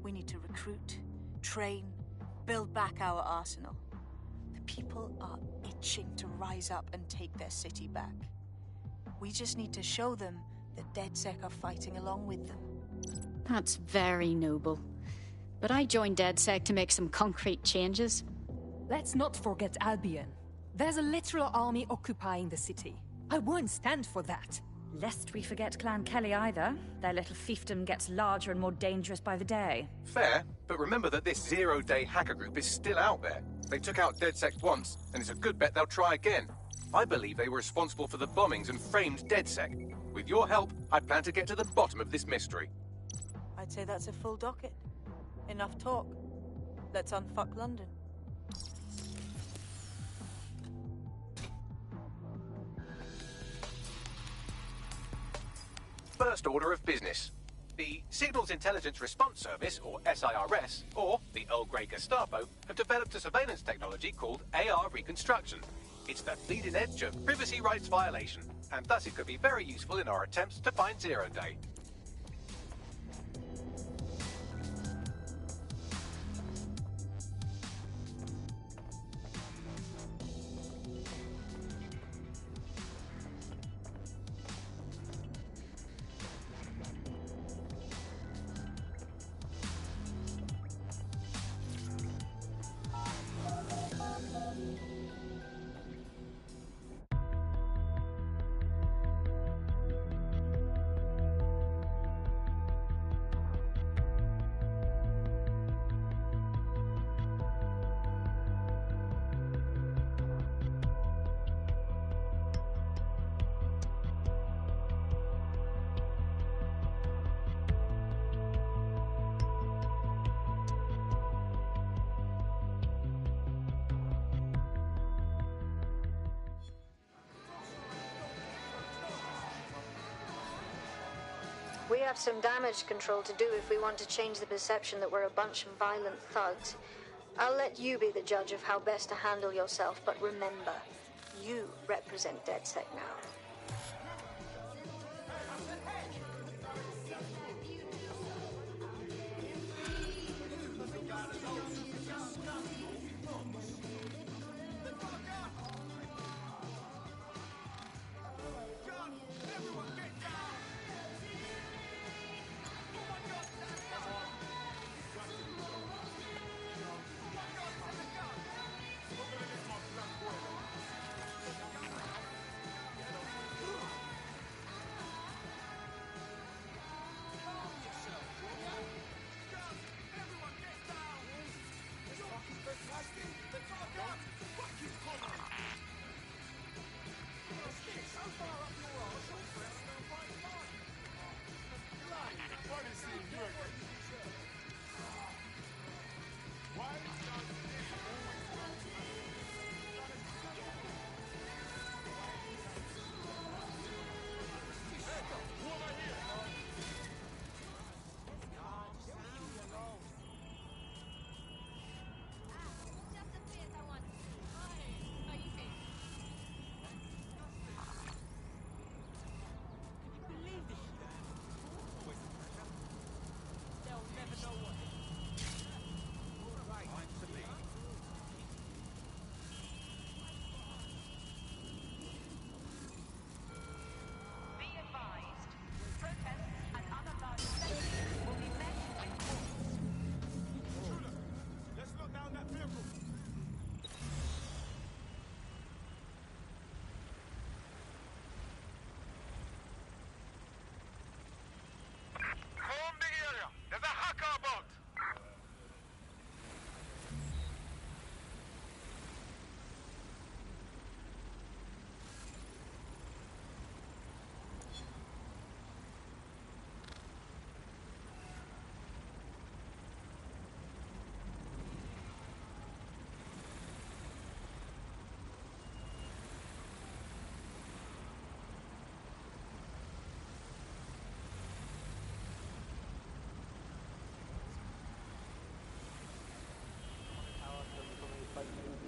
We need to recruit, train, build back our arsenal. The people are itching to rise up and take their city back. We just need to show them that DedSec are fighting along with them. That's very noble. But I joined DedSec to make some concrete changes. Let's not forget Albion. There's a literal army occupying the city. I won't stand for that. Lest we forget Clan Kelly either. Their little fiefdom gets larger and more dangerous by the day. Fair, but remember that this zero-day hacker group is still out there. They took out DedSec once, and it's a good bet they'll try again. I believe they were responsible for the bombings and framed DedSec. With your help, I plan to get to the bottom of this mystery. I'd say that's a full docket. Enough talk. Let's unfuck London. First order of business. The Signals Intelligence Response Service, or SIRS, or the Earl Grey Gestapo, have developed a surveillance technology called AR Reconstruction. It's the leading edge of privacy rights violation, and thus it could be very useful in our attempts to find Zero Day. We have some damage control to do if we want to change the perception that we're a bunch of violent thugs. I'll let you be the judge of how best to handle yourself, but remember, you represent DedSec now.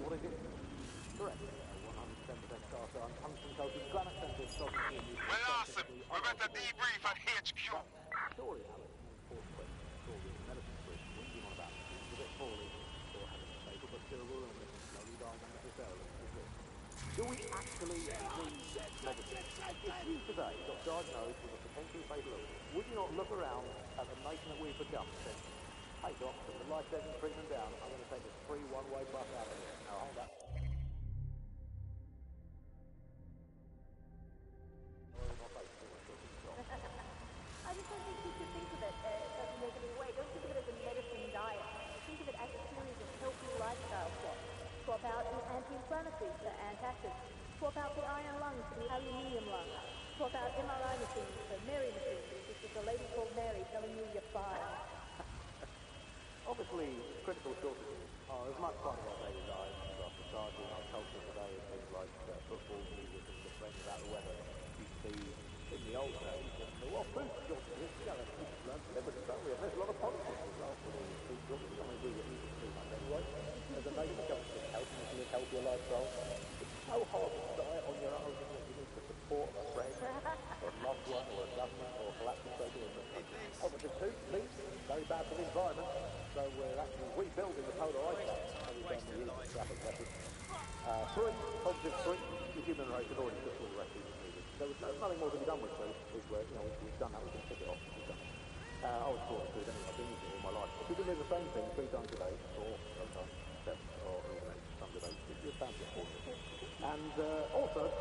What is it? Correct. 100. Well, awesome. We're about to debrief at HQ. Do we actually need medicine? If you today got diagnosed with a potentially fatal illness, would you not look around at the nation that we've become and think, hey doctor, the life-saving treatment down, I'm going to take this free one-way bus out of here. Now hold that. I just don't think you should think of it as a negative way. Don't think of it as a medicine diet. Think of it as a series of healthy lifestyle swaps. Swap out the anti-inflammatories for antacids. Swap out the iron lungs for the aluminium lungs. Swap out MRI machines for Mary machines. This is a lady called Mary telling you you're fine. Obviously, critical shortages are as much part of our daily lives as our society and our culture today as things like football, music, and complaining about the weather used to be in the old days. And food shortages, we've learned to live with it, don't we? And there's a lot of politics as well with all these food shortages. I mean, we were eating too much anyway. As a nation, comes to health and live healthier lifestyles. It's so hard to diet on your own, isn't it? You need the support of a friend, or a loved one, or a government, or a collapsing social infrastructure. Obviously, too, meat, very bad for the environment. So we're actually rebuilding the polar ice cap every time we use the traffic method. Positive three, the human race had already took all the rest of the needed. There's nothing more to be done with food. We've done that, we can tick it off. We've done it. I was taught food anyway, I've been eating it all my life. If you can do the same thing 3 times a day, or sometimes 7 or 8 times a day, you're bound to afford it. And also,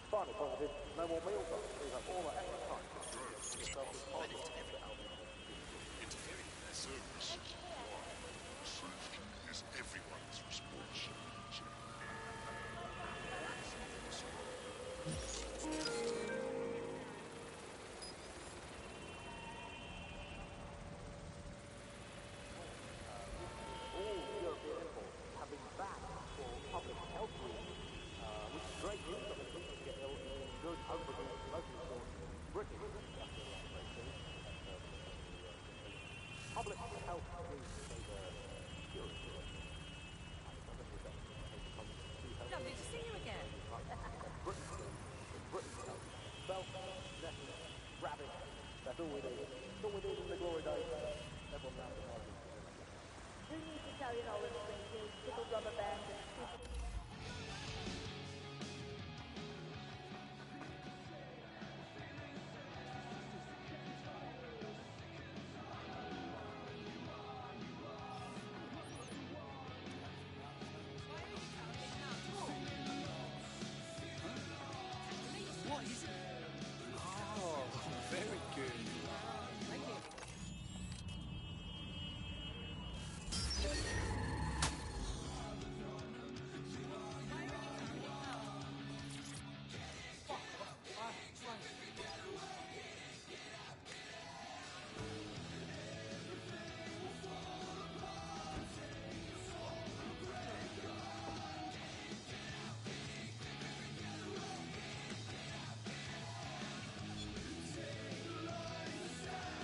finally positive, no more meal times. So you have all that extra time. Interfering in their service. Safety is everyone's responsibility. All European imports have been banned for public health reasons, which is great news. I mean, people can get ill in good, home-produced, locally sourced British industrial operations. Public health reasons, they were curious. Lovely to see you again. British health. Self-necessary, rabbit. That's all we need. That's all we need in the glory days. Everyone knows the margins. Who needs Italian olive springs? Who needs pickled rubber bands and stupid... What is it? Oh, very good. Thank you.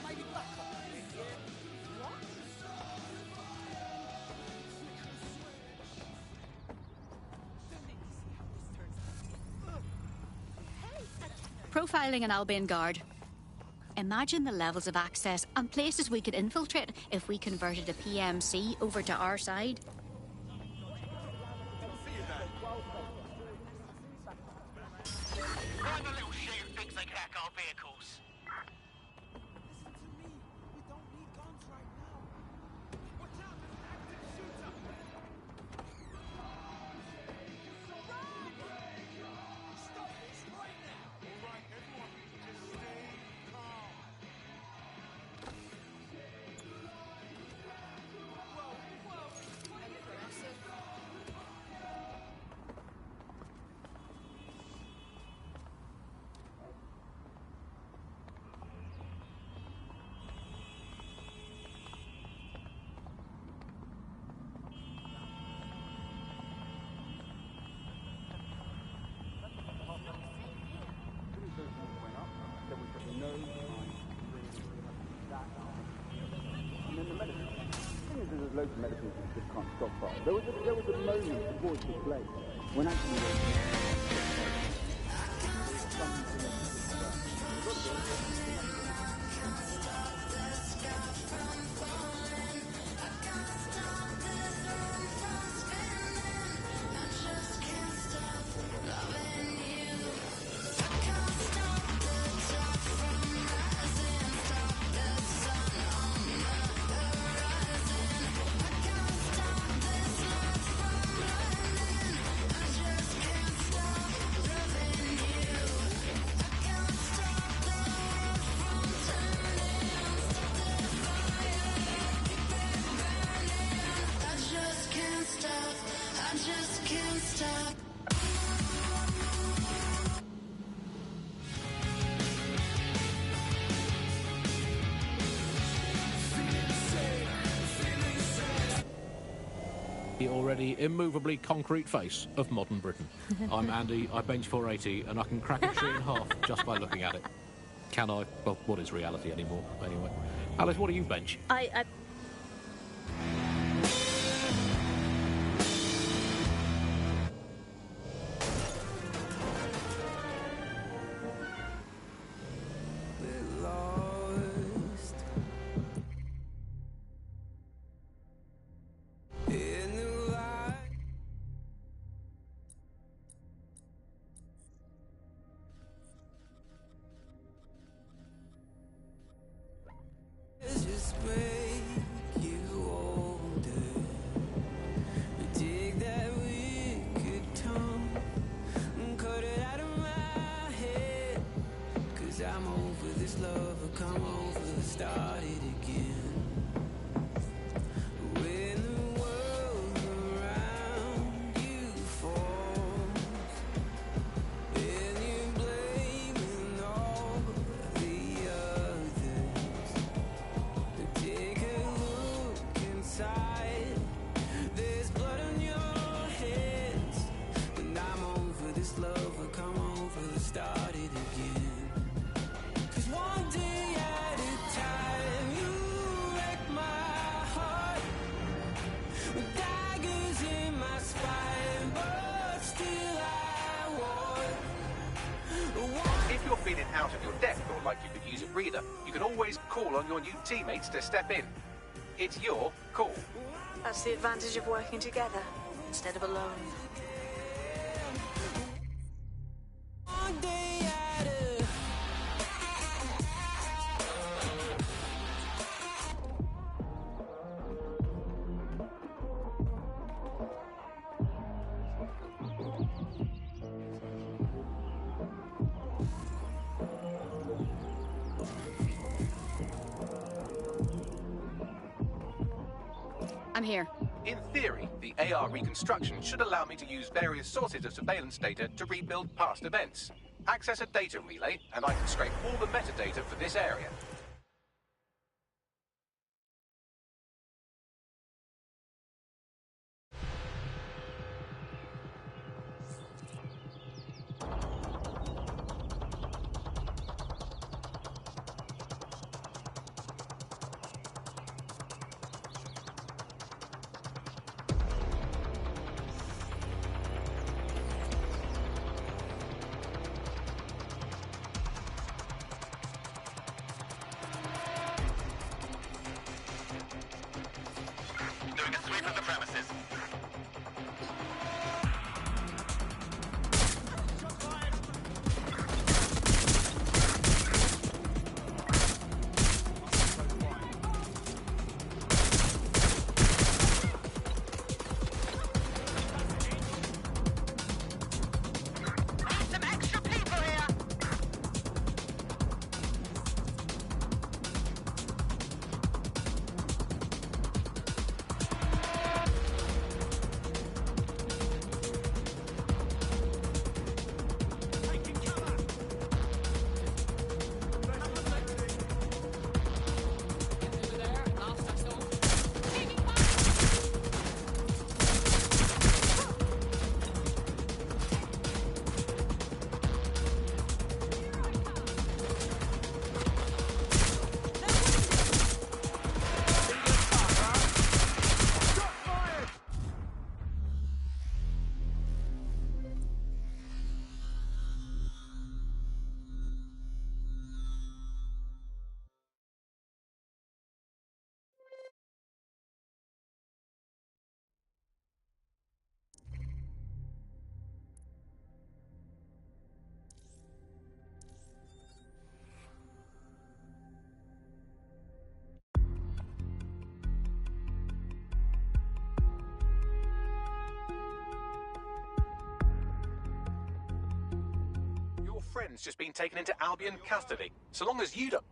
Maybe back up a bit, yeah? What? Profiling an Albion guard. Imagine the levels of access and places we could infiltrate if we converted a PMC over to our side. Who are the little shit who thinks they can hack our vehicles? There's loads of medicines you just can't stockpile. There was a moment before it took place When I The already immovably concrete face of modern Britain. I'm Andy, I bench 480, and I can crack a tree in half just by looking at it. Can I? Well, what is reality anymore, anyway? Alice, what do you bench? I I'm over this love, come over, start it again. When the world around you falls, and you're blaming all the others, take a look inside. There's blood on your hands, and I'm over this love, come over, start it again. One day at a time, you wreck my heart with daggers in my spine, but still I want. If you're feeling out of your depth or like you could use a breather, you can always call on your new teammates to step in. It's your call. That's the advantage of working together instead of alone. One day at a I'm here. In theory, the AR reconstruction should allow me to use various sources of surveillance data to rebuild past events. Access a data relay, and I can scrape all the metadata for this area. friend's just been taken into Albion custody. So long as you don't...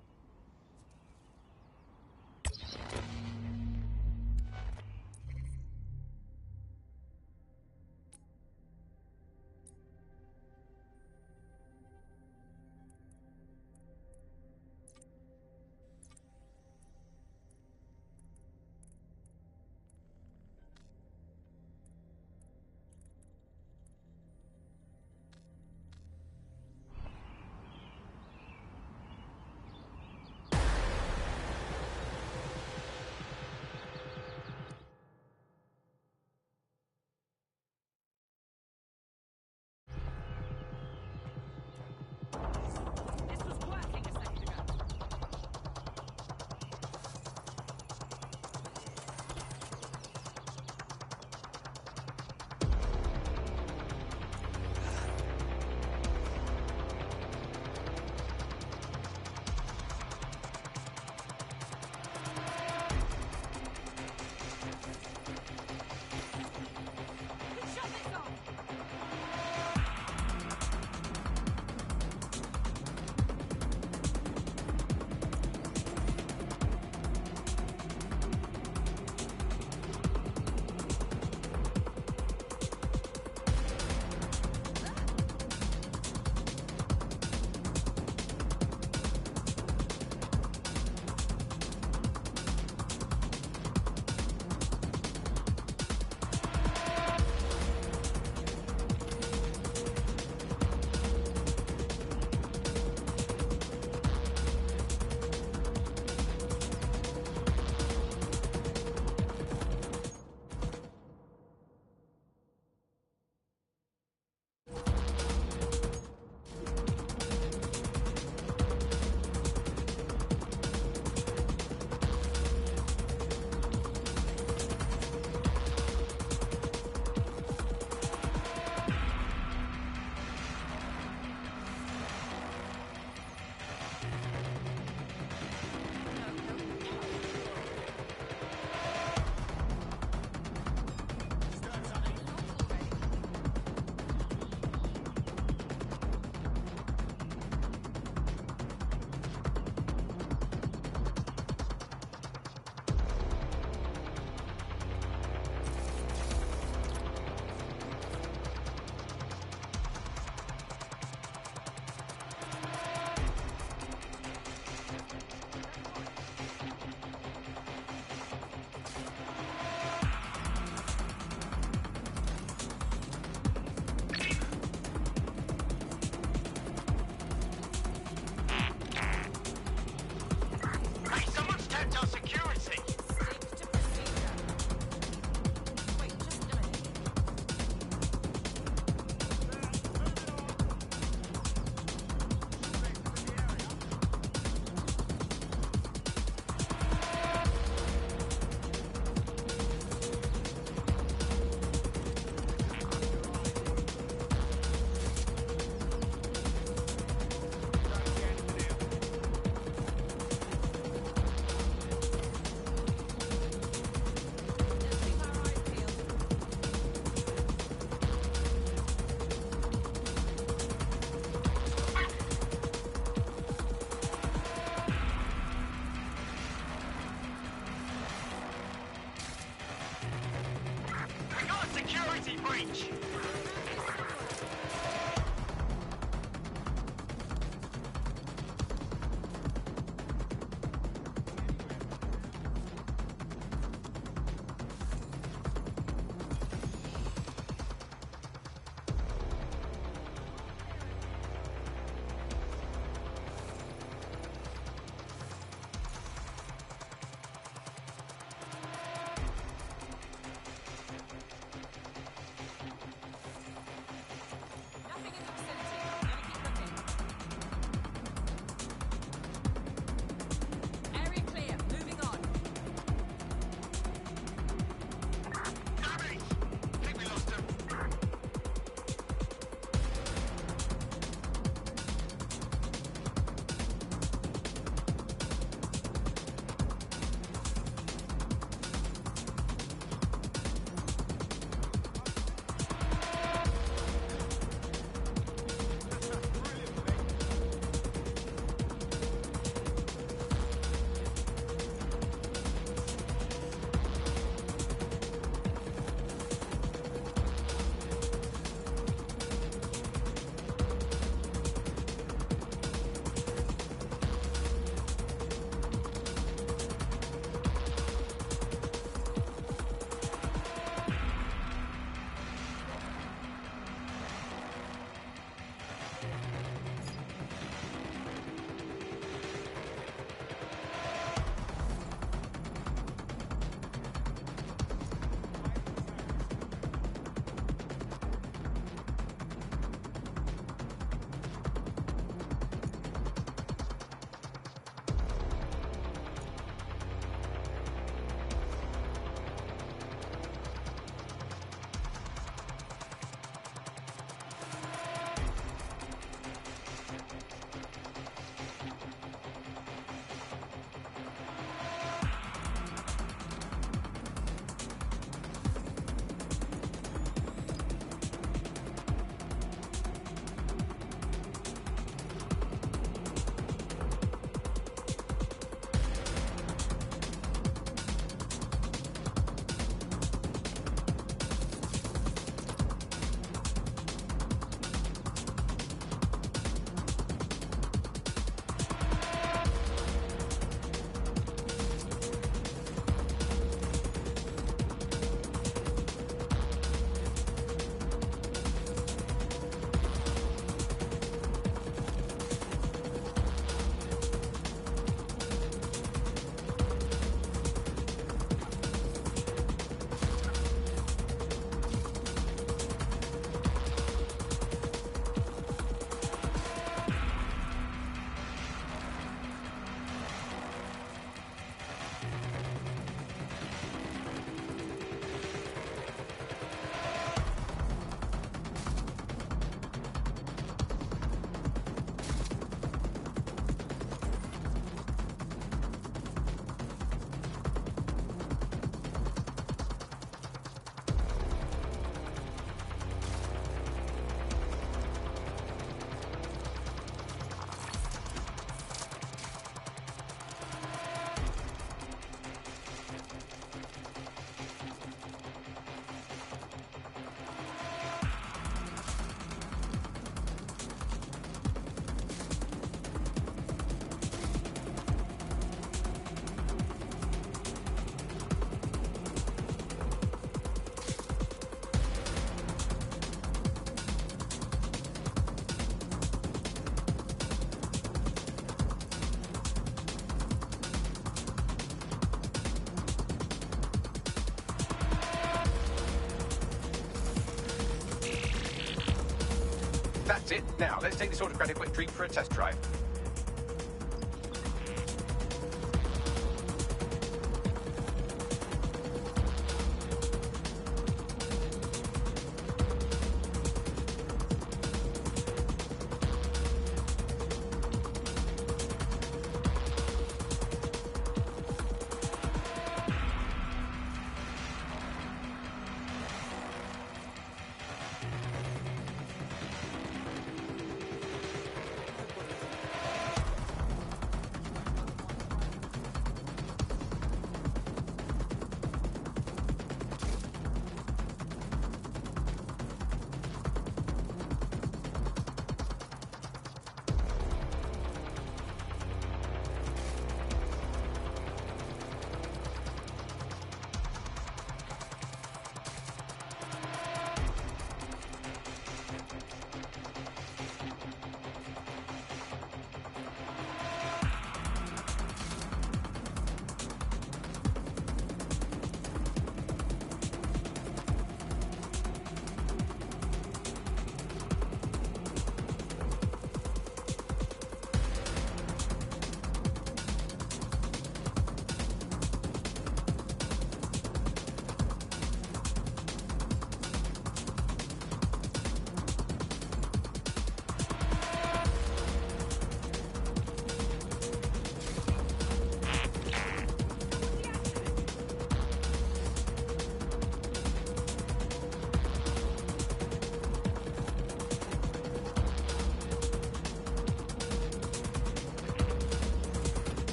That's it. Now, let's take this autocratic wet dream for a test drive.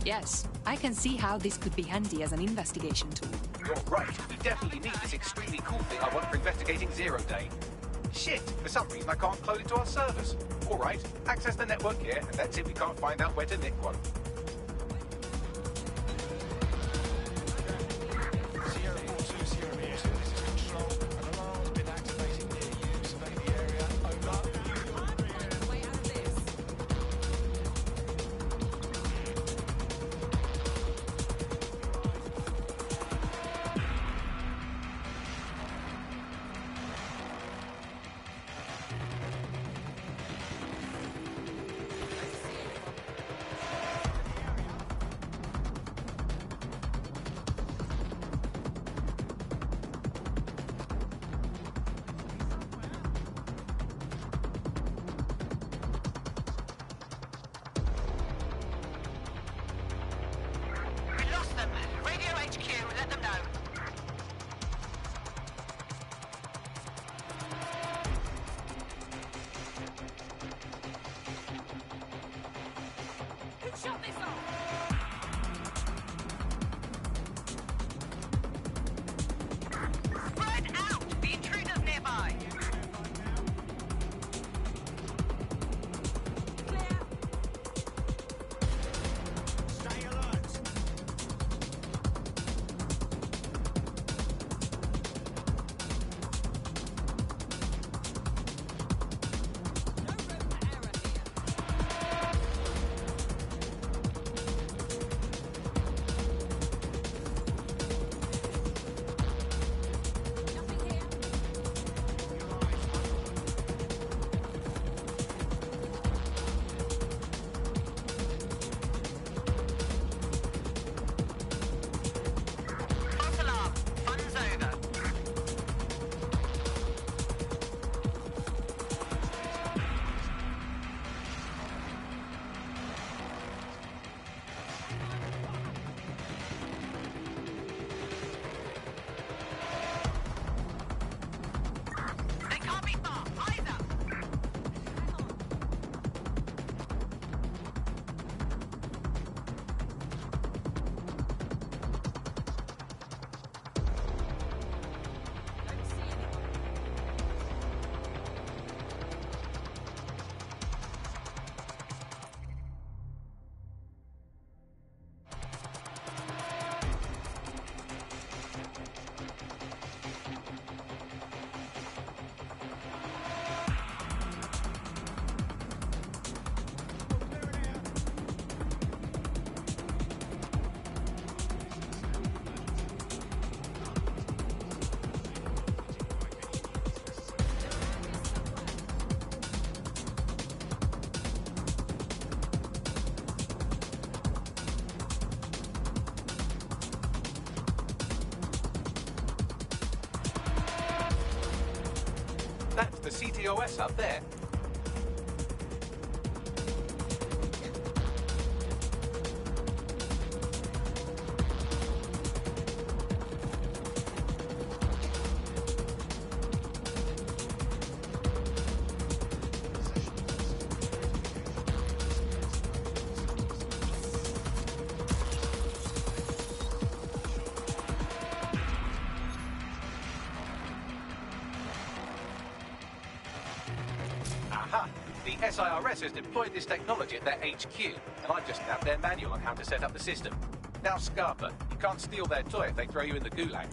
Yes, I can see how this could be handy as an investigation tool. You're right. We definitely need this extremely cool thing I want for investigating Zero Day. Shit, for some reason I can't upload it to our servers. All right, access the network here, and that's it. We can't find out where to nick one. Shut this off! Spread out! The intruder's nearby! Clear! Stay alert! No room for error here. That's the CTOS up there. Aha! The SIRS has deployed this technology at their HQ, and I've just nabbed their manual on how to set up the system. Now, Scarper, you can't steal their toy if they throw you in the gulag.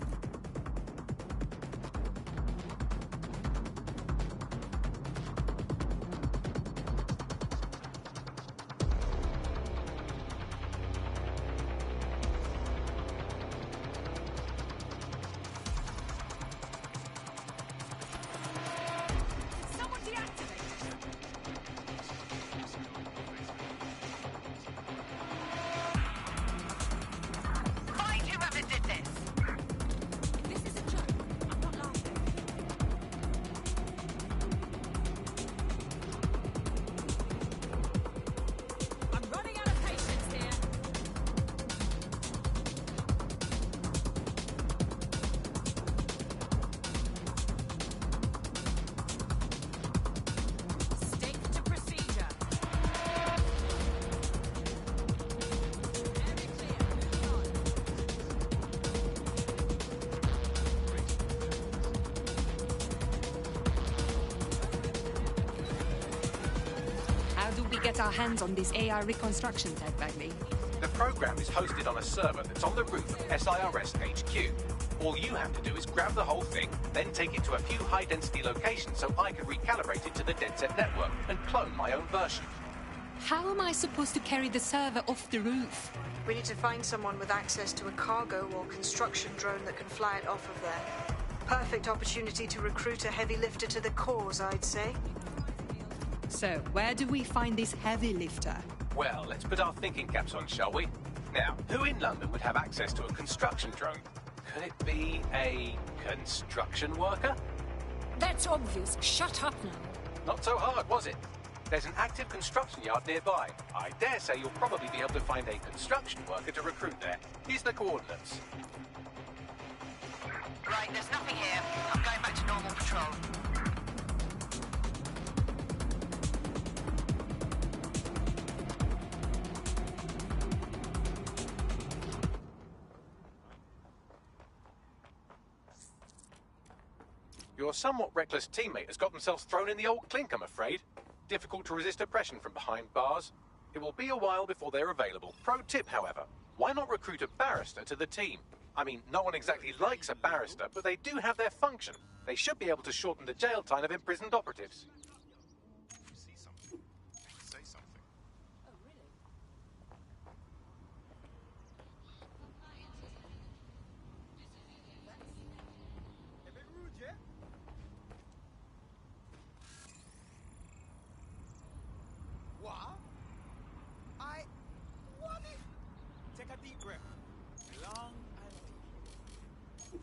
Find whoever did this! I'm running out of patience here. Stick to procedure. How do we get our hands on this AI reconstruction tech, Bagley? The program is hosted on a server that's on the roof of SIRS HQ. All you have to do is grab the whole thing, then take it to a few high-density locations so I can recalibrate it to the DedSec network and clone my own version. How am I supposed to carry the server off the roof? We need to find someone with access to a cargo or construction drone that can fly it off of there. Perfect opportunity to recruit a heavy lifter to the cause, I'd say. So, where do we find this heavy lifter? Well, let's put our thinking caps on, shall we? Now, who in London would have access to a construction drone? Could it be a construction worker? That's obvious. Shut up now. Not so hard, was it? There's an active construction yard nearby. I dare say you'll probably be able to find a construction worker to recruit there. Here's the coordinates. Right, there's nothing here. I'm going back to normal patrol. Your somewhat reckless teammate has got themselves thrown in the old clink, I'm afraid. Difficult to resist oppression from behind bars. It will be a while before they're available. Pro tip, however, why not recruit a barrister to the team? I mean, no one exactly likes a barrister, but they do have their function. They should be able to shorten the jail time of imprisoned operatives. See something. Say something. What? What? Take a deep breath. Long and deep.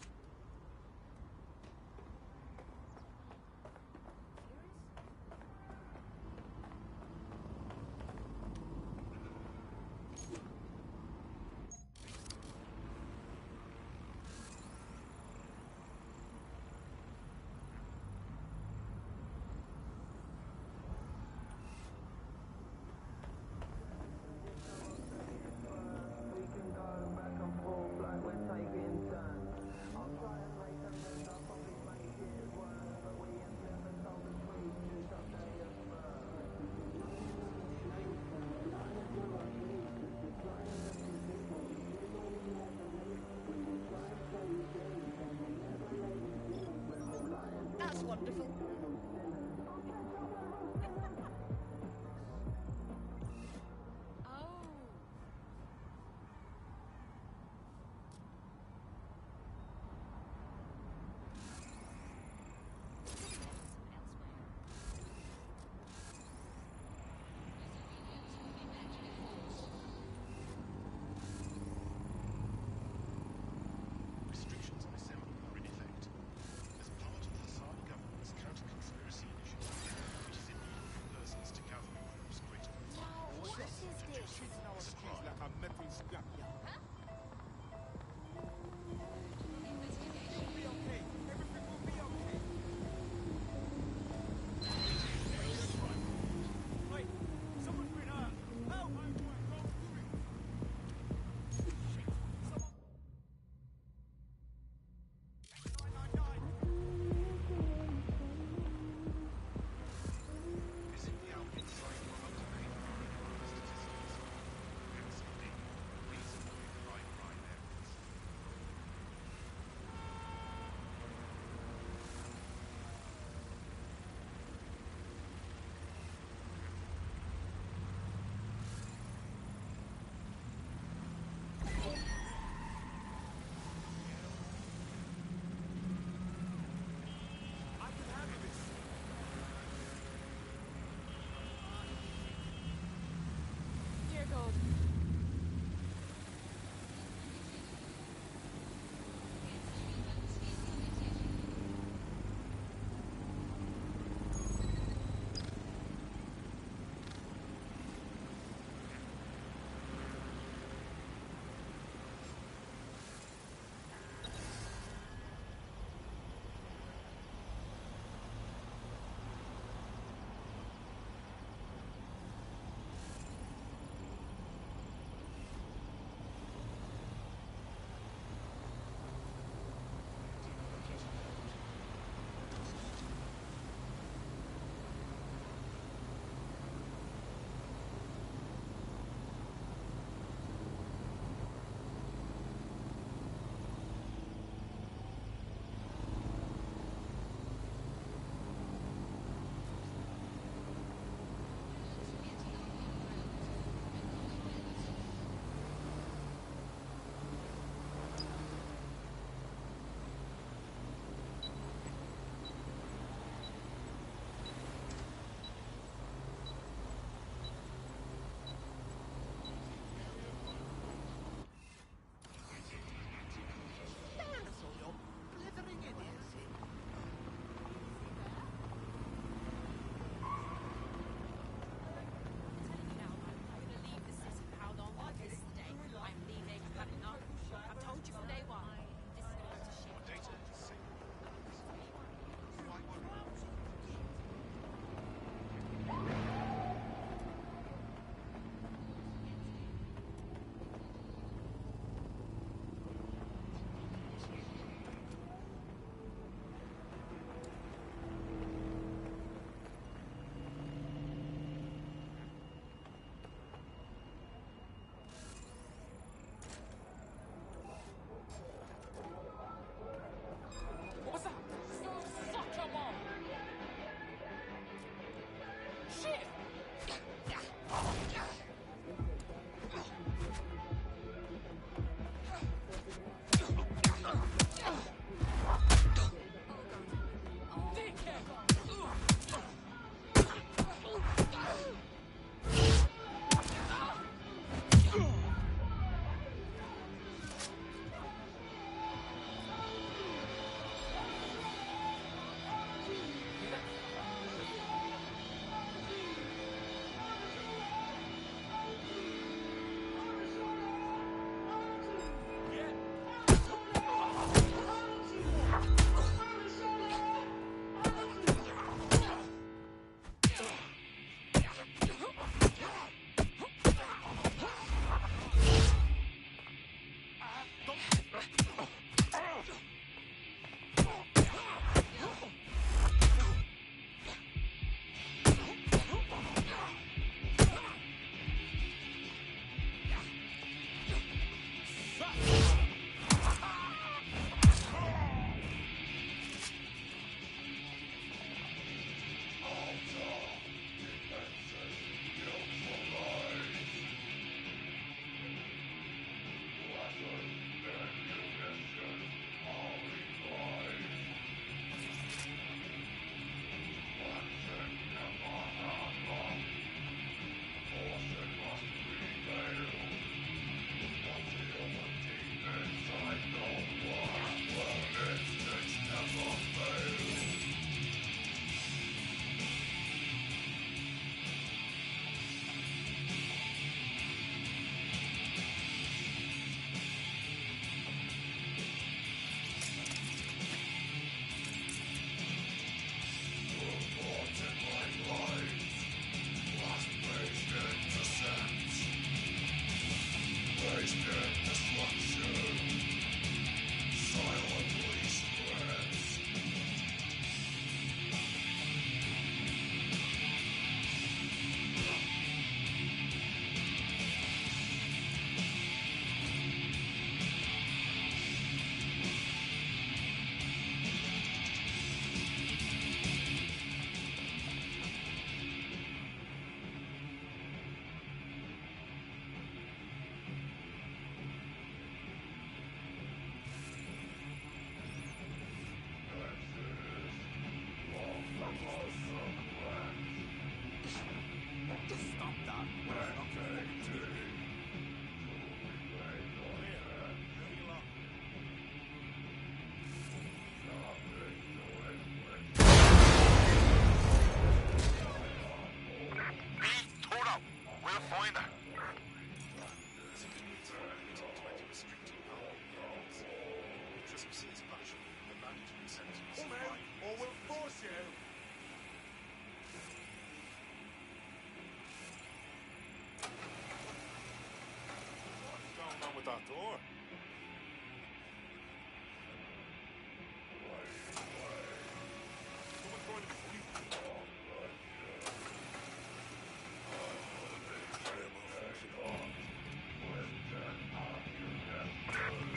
With that door.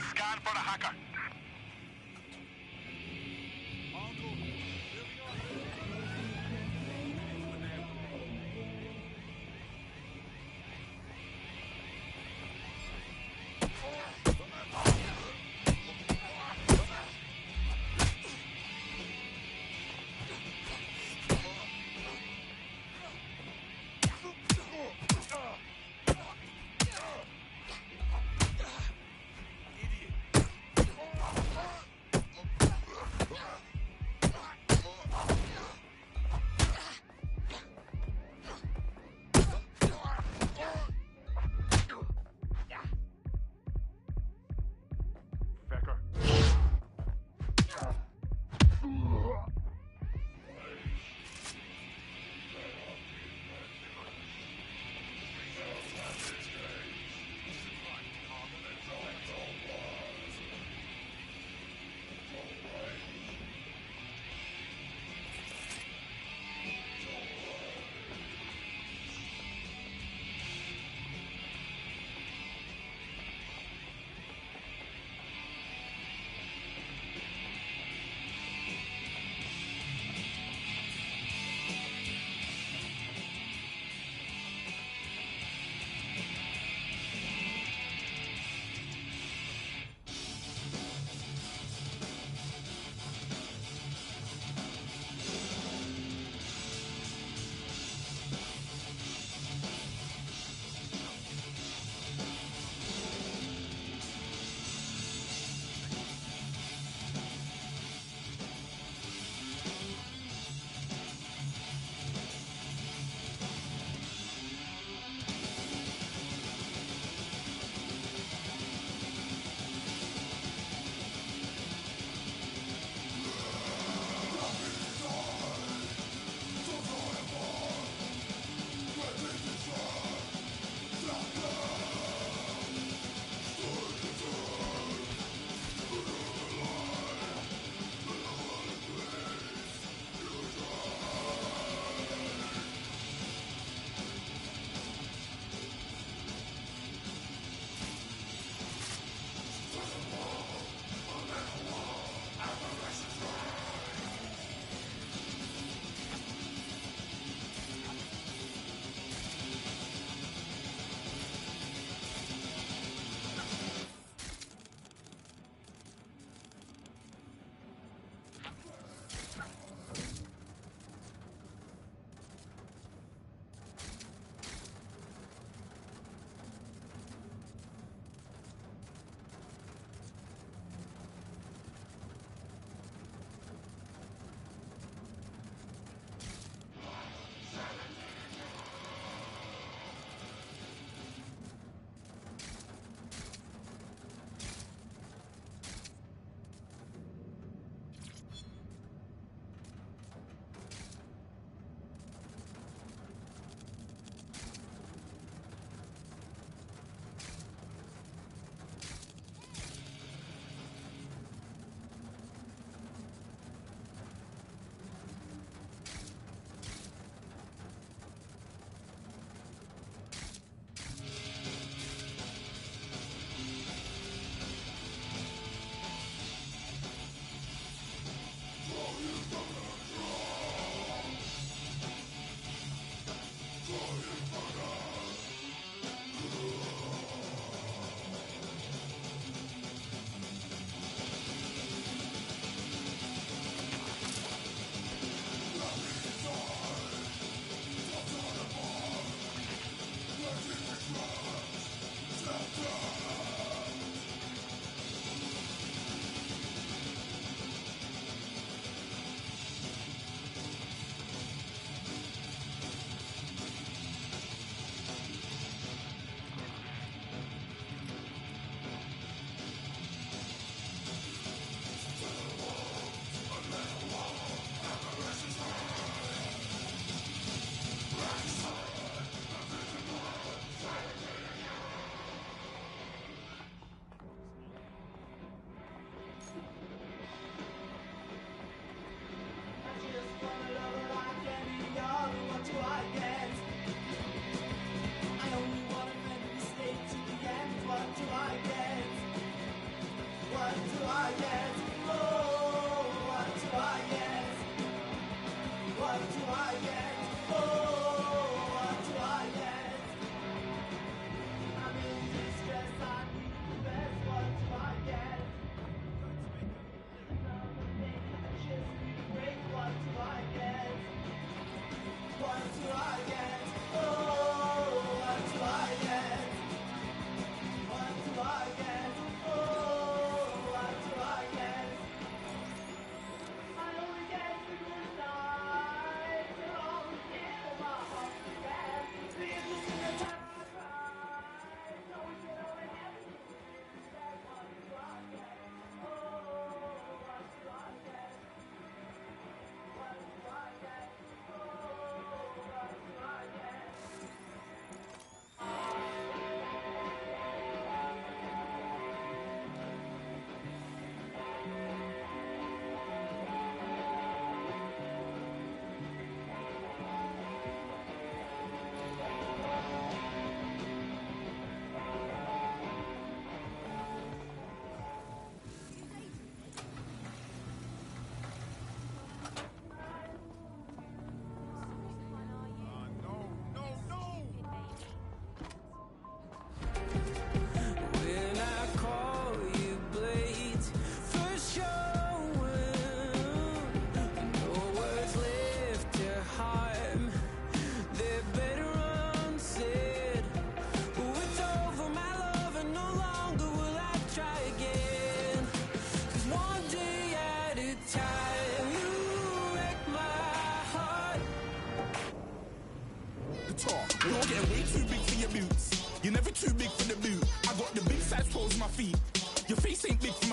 Scan for the hacker.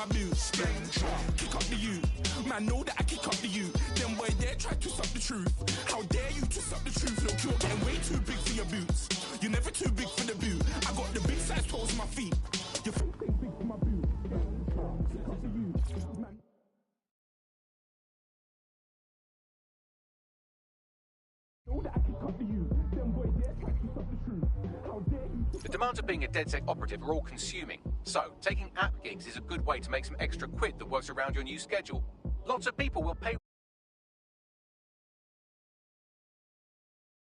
my boots. Kick up the youth. Man, know that I kick up the youth. Them boy there try to twist up the truth. How dare you twist up the truth? Look, you're getting way too big for your boots. You're never too big for the boot. I got the big size toes on my feet. Your face ain't big for my boot. Kick up the youth. Man. Know that I kick up the youth. Them boy there try to twist up the truth. How dare you? The demands of being a DedSec operative are all consuming, so taking app gigs is a good way to make some extra quid that works around your new schedule. Lots of people will pay